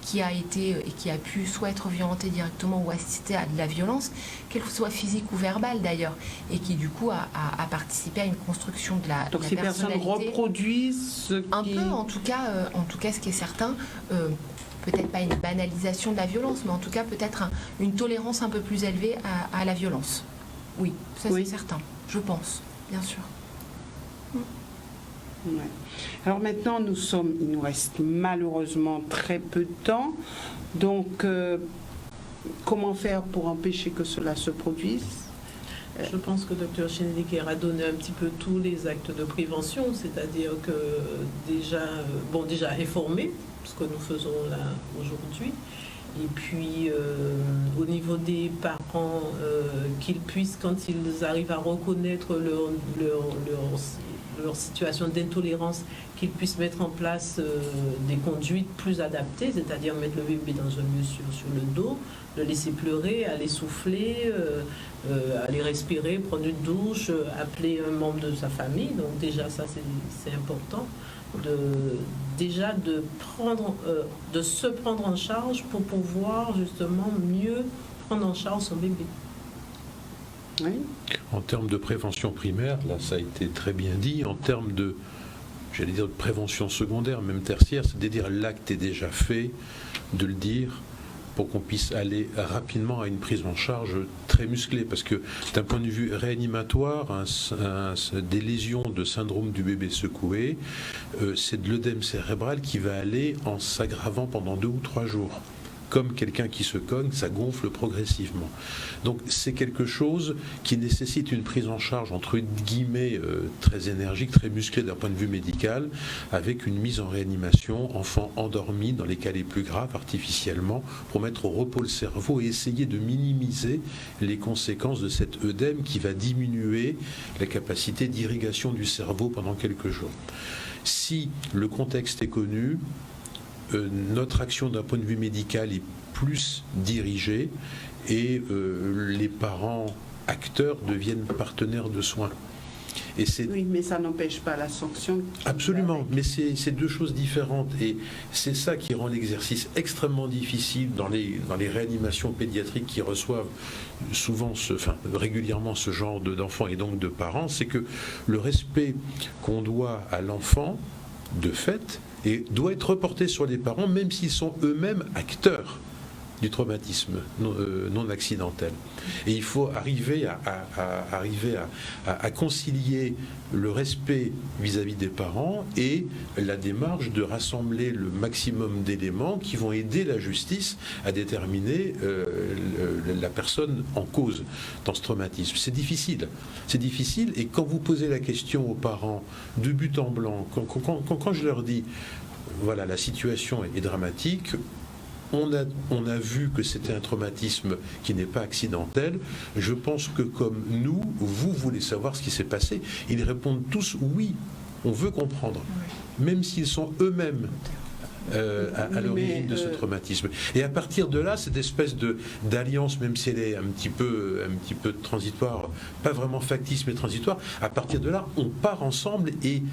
qui a été et qui a pu soit être violenté directement ou assister à de la violence, qu'elle soit physique ou verbale d'ailleurs, et qui du coup a participé à une construction de la Donc ces personnes reproduisent ce qui... Un peu, en tout cas, ce qui est certain, peut-être pas une banalisation de la violence, mais en tout cas peut-être une tolérance un peu plus élevée à la violence. Oui, ça c'est certain, je pense, bien sûr. Ouais. Alors maintenant, il nous reste malheureusement très peu de temps. Donc, comment faire pour empêcher que cela se produise ? Je pense que Dr Schneideker a donné un petit peu tous les actes de prévention, c'est-à-dire que déjà informer, ce que nous faisons là aujourd'hui, et puis au niveau des parents, qu'ils puissent, quand ils arrivent à reconnaître leur situation d'intolérance, qu'ils puissent mettre en place des conduites plus adaptées, c'est-à-dire mettre le bébé dans un lieu sur le dos, le laisser pleurer, aller souffler, aller respirer, prendre une douche, appeler un membre de sa famille. Donc déjà ça c'est important de se prendre en charge pour pouvoir justement mieux prendre en charge son bébé. Oui. En termes de prévention primaire, là ça a été très bien dit. En termes de prévention secondaire, même tertiaire, c'est-à-dire l'acte est déjà fait, de le dire, pour qu'on puisse aller rapidement à une prise en charge très musclée. Parce que d'un point de vue réanimatoire, des lésions de syndrome du bébé secoué, c'est de l'œdème cérébral qui va aller en s'aggravant pendant 2 ou 3 jours. Comme quelqu'un qui se cogne, ça gonfle progressivement. Donc c'est quelque chose qui nécessite une prise en charge entre guillemets très énergique, très musclée d'un point de vue médical, avec une mise en réanimation, enfant endormi dans les cas les plus graves artificiellement, pour mettre au repos le cerveau et essayer de minimiser les conséquences de cet œdème qui va diminuer la capacité d'irrigation du cerveau pendant quelques jours. Si le contexte est connu, notre action d'un point de vue médical est plus dirigée et les parents acteurs deviennent partenaires de soins. Et oui, mais ça n'empêche pas la sanction. Absolument, mais c'est 2 choses différentes et c'est ça qui rend l'exercice extrêmement difficile dans les réanimations pédiatriques qui reçoivent régulièrement ce genre d'enfants et donc de parents, c'est que le respect qu'on doit à l'enfant, de fait, et doit être reporté sur les parents, même s'ils sont eux-mêmes acteurs du traumatisme non accidentel. Et il faut arriver à concilier le respect vis-à-vis des parents et la démarche de rassembler le maximum d'éléments qui vont aider la justice à déterminer la personne en cause dans ce traumatisme. C'est difficile, et quand vous posez la question aux parents de but en blanc, quand je leur dis voilà, la situation est dramatique, on a vu que c'était un traumatisme qui n'est pas accidentel. Je pense que comme nous, vous voulez savoir ce qui s'est passé. Ils répondent tous oui, on veut comprendre, même s'ils sont eux-mêmes à l'origine de ce traumatisme. Et à partir de là, cette espèce d'alliance, même si elle est un petit peu transitoire, pas vraiment factice mais transitoire, à partir de là, on part ensemble et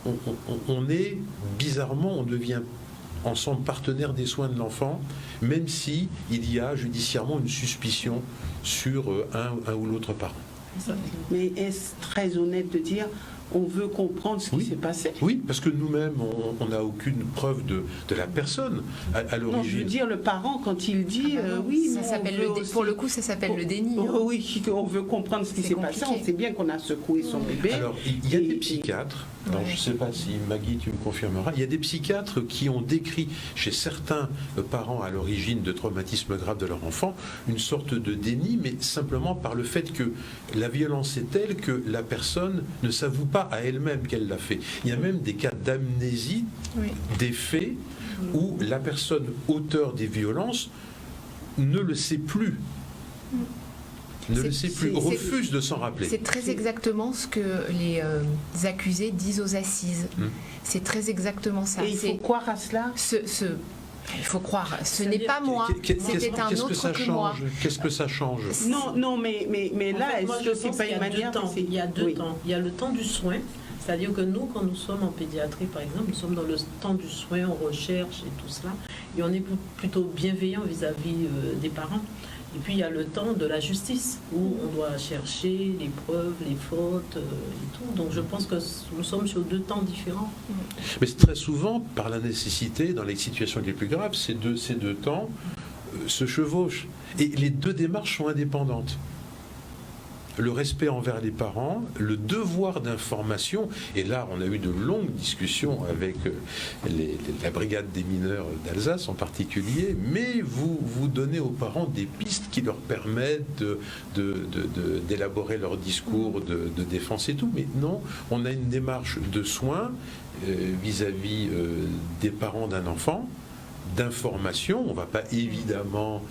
on est bizarrement, on devient ensemble partenaires des soins de l'enfant, même si il y a judiciairement une suspicion sur un ou l'autre parent. Mais est-ce très honnête de dire on veut comprendre ce qui s'est passé? Oui, parce que nous-mêmes, on n'a aucune preuve de la personne à l'origine. Non, je veux dire, le parent, quand il dit oui, ça s'appelle pour le coup, ça s'appelle le déni. Oui, on veut comprendre ce qui s'est passé. On sait bien qu'on a secoué son bébé. Alors, il y a des psychiatres, alors je ne sais pas si Maggie, tu me confirmeras, il y a des psychiatres qui ont décrit chez certains parents à l'origine de traumatismes graves de leur enfant une sorte de déni, mais simplement par le fait que la violence est telle que la personne ne s'avoue pas à elle-même qu'elle l'a fait. Il y a même des cas d'amnésie des faits où la personne auteur des violences ne le sait plus. Refuse de s'en rappeler. C'est très exactement ce que les accusés disent aux assises. C'est très exactement ça. Et il faut croire à cela. Il faut croire, ce n'est pas moi, c'était un autre que moi. Qu'est-ce que ça change? Non, mais là, est-ce que c'est pas une manière? Il y a 2 temps. Il y a le temps du soin, c'est-à-dire que nous, quand nous sommes en pédiatrie, par exemple, nous sommes dans le temps du soin, on recherche et tout cela, et on est plutôt bienveillant vis-à-vis des parents. Et puis il y a le temps de la justice, où on doit chercher les preuves, les fautes et tout. Donc je pense que nous sommes sur 2 temps différents. Mais très souvent, par la nécessité, dans les situations les plus graves, ces deux temps se chevauchent. Et les 2 démarches sont indépendantes. Le respect envers les parents, le devoir d'information, et là on a eu de longues discussions avec la brigade des mineurs d'Alsace en particulier, mais vous donnez aux parents des pistes qui leur permettent d'élaborer leur discours de défense et tout, mais non, on a une démarche de soins vis-à-vis des parents d'un enfant, d'information. On ne va pas évidemment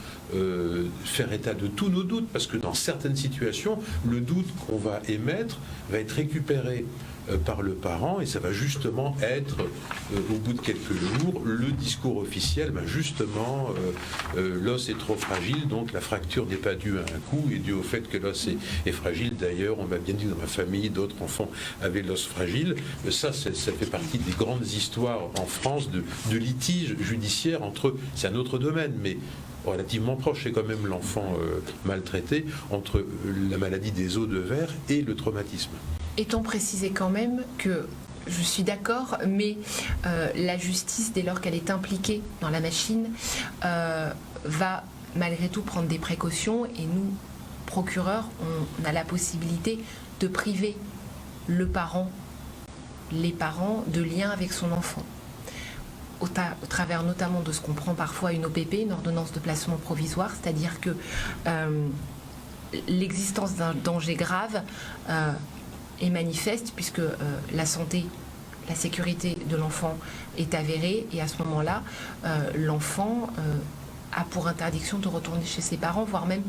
faire état de tous nos doutes, parce que dans certaines situations, le doute qu'on va émettre va être récupéré par le parent, et ça va justement être, au bout de quelques jours, le discours officiel, justement, l'os est trop fragile, donc la fracture n'est pas due à un coup, et due au fait que l'os est fragile. D'ailleurs, on m'a bien dit dans ma famille, d'autres enfants avaient l'os fragile. Ça fait partie des grandes histoires en France de litiges judiciaires entre, c'est un autre domaine, mais relativement proche, c'est quand même l'enfant maltraité, entre la maladie des os de verre et le traumatisme. Étant précisé quand même que je suis d'accord, mais la justice, dès lors qu'elle est impliquée dans la machine, va malgré tout prendre des précautions, et nous, procureurs, on a la possibilité de priver les parents de lien avec son enfant, au travers notamment de ce qu'on prend parfois une OPP, une ordonnance de placement provisoire, c'est-à-dire que l'existence d'un danger grave est manifeste, puisque la santé, la sécurité de l'enfant est avérée, et à ce moment-là, l'enfant a pour interdiction de retourner chez ses parents, voire même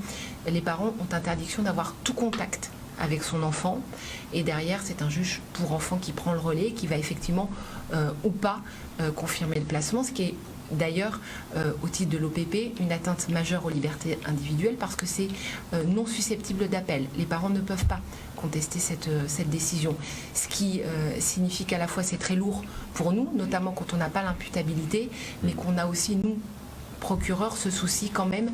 les parents ont interdiction d'avoir tout contact avec son enfant, et derrière c'est un juge pour enfants qui prend le relais, qui va effectivement ou pas confirmer le placement, ce qui est d'ailleurs au titre de l'OPP une atteinte majeure aux libertés individuelles, parce que c'est non susceptible d'appel. Les parents ne peuvent pas contester cette décision, ce qui signifie qu'à la fois c'est très lourd pour nous, notamment quand on n'a pas l'imputabilité, mais qu'on a aussi, nous, procureurs, ce souci quand même,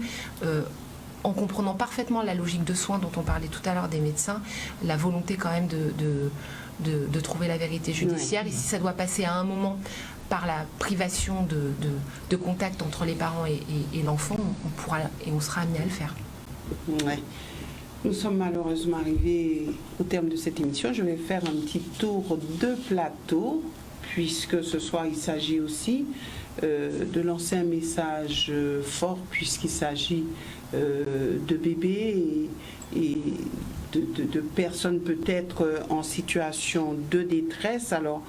en comprenant parfaitement la logique de soins dont on parlait tout à l'heure des médecins, la volonté quand même de trouver la vérité judiciaire. Oui. Et si ça doit passer à un moment par la privation de contact entre les parents et l'enfant, on pourra et on sera amené à le faire. Ouais. Nous sommes malheureusement arrivés au terme de cette émission. Je vais faire un petit tour de plateau, puisque ce soir il s'agit aussi de lancer un message fort, puisqu'il s'agit de bébés et de personnes peut-être en situation de détresse. Alors,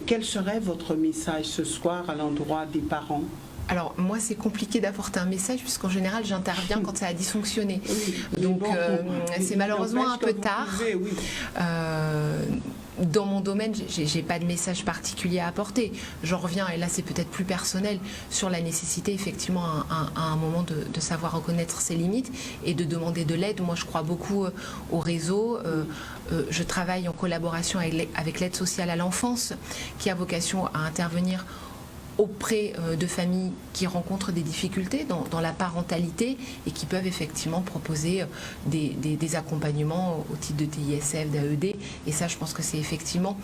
quel serait votre message ce soir à l'endroit des parents ? Alors, moi, c'est compliqué d'apporter un message, puisqu'en général, j'interviens quand ça a dysfonctionné. Oui. Donc, bon, c'est malheureusement un peu tard. Pouvez, oui. Dans mon domaine, j'ai pas de message particulier à apporter. J'en reviens, et là c'est peut-être plus personnel, sur la nécessité effectivement à un moment de savoir reconnaître ses limites et de demander de l'aide. Moi je crois beaucoup au réseau. Je travaille en collaboration avec l'aide sociale à l'enfance, qui a vocation à intervenir auprès de familles qui rencontrent des difficultés dans la parentalité et qui peuvent effectivement proposer des accompagnements au titre de TISF, d'AED. Et ça, je pense que c'est effectivement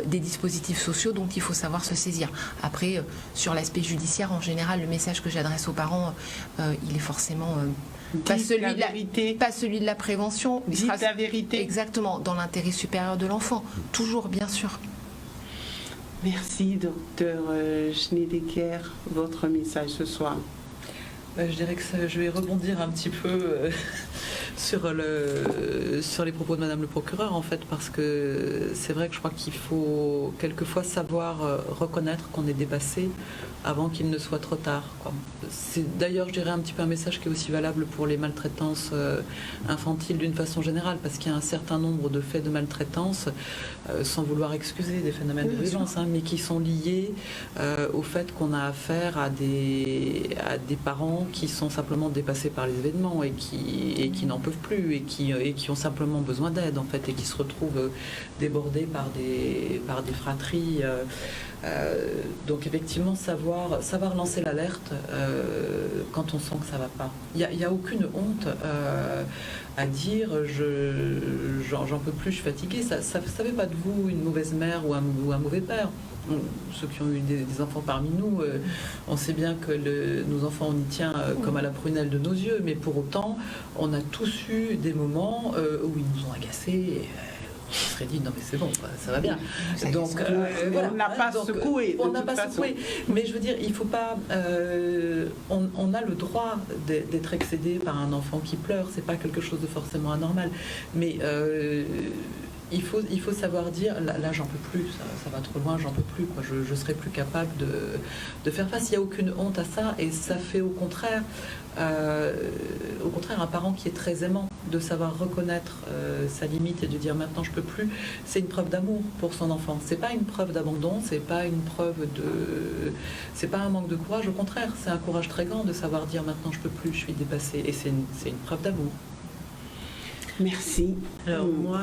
des dispositifs sociaux dont il faut savoir se saisir. Après, sur l'aspect judiciaire, en général, le message que j'adresse aux parents, il est forcément... Pas celui de la prévention. Dites la vérité. Exactement, dans l'intérêt supérieur de l'enfant. Toujours, bien sûr. Merci, docteur Schneedeker. Votre message ce soir. Je dirais que je vais rebondir un petit peu sur les propos de Madame le procureur, en fait, parce que c'est vrai que je crois qu'il faut quelquefois savoir reconnaître qu'on est dépassé avant qu'il ne soit trop tard, quoi. C'est d'ailleurs, je dirais, un petit peu un message qui est aussi valable pour les maltraitances infantiles d'une façon générale, parce qu'il y a un certain nombre de faits de maltraitance, sans vouloir excuser des phénomènes de violence, mais qui sont liés au fait qu'on a affaire à des parents qui sont simplement dépassés par les événements et qui n'en peuvent plus et qui ont simplement besoin d'aide, en fait, et qui se retrouvent débordés par des fratries. Donc effectivement, savoir lancer l'alerte quand on sent que ça va pas. Il n'y a aucune honte à dire j'en peux plus, je suis fatiguée. Ça fait pas de vous une mauvaise mère ou un mauvais père. Ceux qui ont eu des enfants parmi nous, on sait bien que nos enfants, on y tient comme à la prunelle de nos yeux, mais pour autant, on a tous eu des moments où ils nous ont agacés. On se serait dit non mais c'est bon, ça va bien. Donc voilà. On n'a pas secoué. On n'a pas secoué. Mais je veux dire, il faut pas. On a le droit d'être excédé par un enfant qui pleure. C'est pas quelque chose de forcément anormal. Mais il faut savoir dire là j'en peux plus, ça va trop loin, j'en peux plus, quoi. Je serai plus capable de faire face. Il n'y a aucune honte à ça, et ça fait au contraire un parent qui est très aimant, de savoir reconnaître sa limite et de dire maintenant je peux plus. C'est une preuve d'amour pour son enfant. C'est pas une preuve d'abandon, c'est pas un manque de courage. Au contraire, c'est un courage très grand de savoir dire maintenant je peux plus, je suis dépassée, et c'est une preuve d'amour. Merci. Alors moi,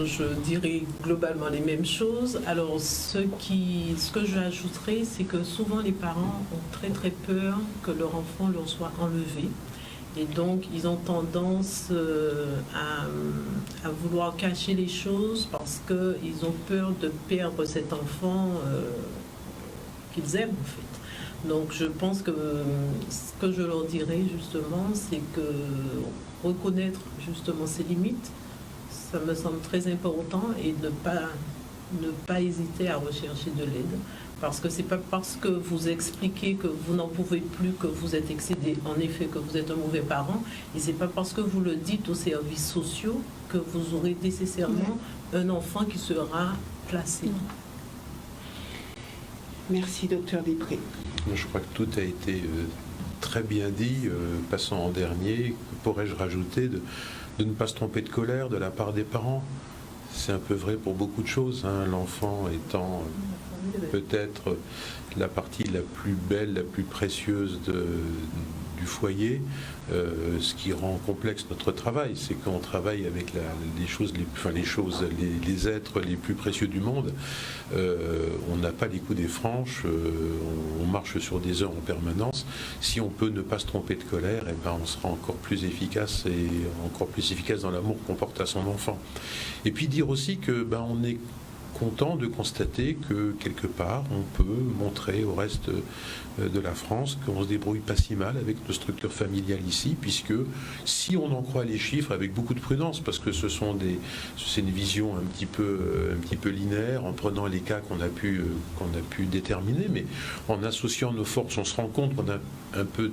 je dirais globalement les mêmes choses. Alors ce que j'ajouterais, c'est que souvent les parents ont très très peur que leur enfant leur soit enlevé. Et donc, ils ont tendance à vouloir cacher les choses parce qu'ils ont peur de perdre cet enfant qu'ils aiment, en fait. Donc, je pense que ce que je leur dirais, justement, c'est que reconnaître, justement, ses limites, ça me semble très important, et ne pas hésiter à rechercher de l'aide. Parce que c'est pas parce que vous expliquez que vous n'en pouvez plus, que vous êtes excédé, en effet, que vous êtes un mauvais parent, et c'est pas parce que vous le dites aux services sociaux que vous aurez nécessairement un enfant qui sera placé. Merci, docteur Després. Je crois que tout a été très bien dit. Passant en dernier, pourrais-je rajouter de ne pas se tromper de colère de la part des parents. C'est un peu vrai pour beaucoup de choses, hein. L'enfant étant peut-être la partie la plus belle, la plus précieuse du foyer. Ce qui rend complexe notre travail, c'est qu'on travaille avec les êtres les plus précieux du monde. On n'a pas les coups des franches, on marche sur des heures en permanence. Si on peut ne pas se tromper de colère, eh ben on sera encore plus efficace dans l'amour qu'on porte à son enfant. Et puis dire aussi que on est content de constater que quelque part on peut montrer au reste de la France qu'on se débrouille pas si mal avec nos structures familiales ici, puisque si on en croit les chiffres, avec beaucoup de prudence, parce que c'est une vision un petit peu linéaire, en prenant les cas qu'on a pu déterminer, mais en associant nos forces, on se rend compte qu'on a un peu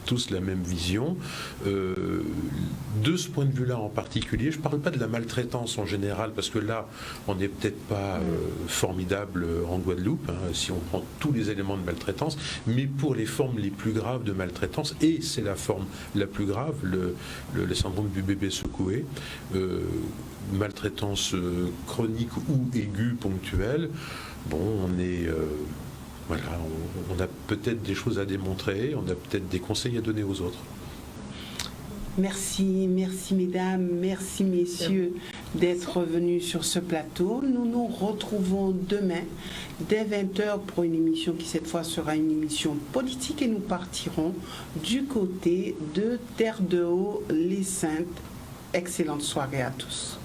tous la même vision. De ce point de vue-là en particulier, je ne parle pas de la maltraitance en général, parce que là, on n'est peut-être pas formidable en Guadeloupe, hein, si on prend tous les éléments de maltraitance, mais pour les formes les plus graves de maltraitance, et c'est la forme la plus grave, le syndrome du bébé secoué, maltraitance chronique ou aiguë ponctuelle, on est... Voilà, on a peut-être des choses à démontrer, on a peut-être des conseils à donner aux autres. Merci mesdames, merci messieurs d'être venus sur ce plateau. Nous nous retrouvons demain dès 20h pour une émission qui cette fois sera une émission politique, et nous partirons du côté de Terre de Haut, les Saintes. Excellente soirée à tous.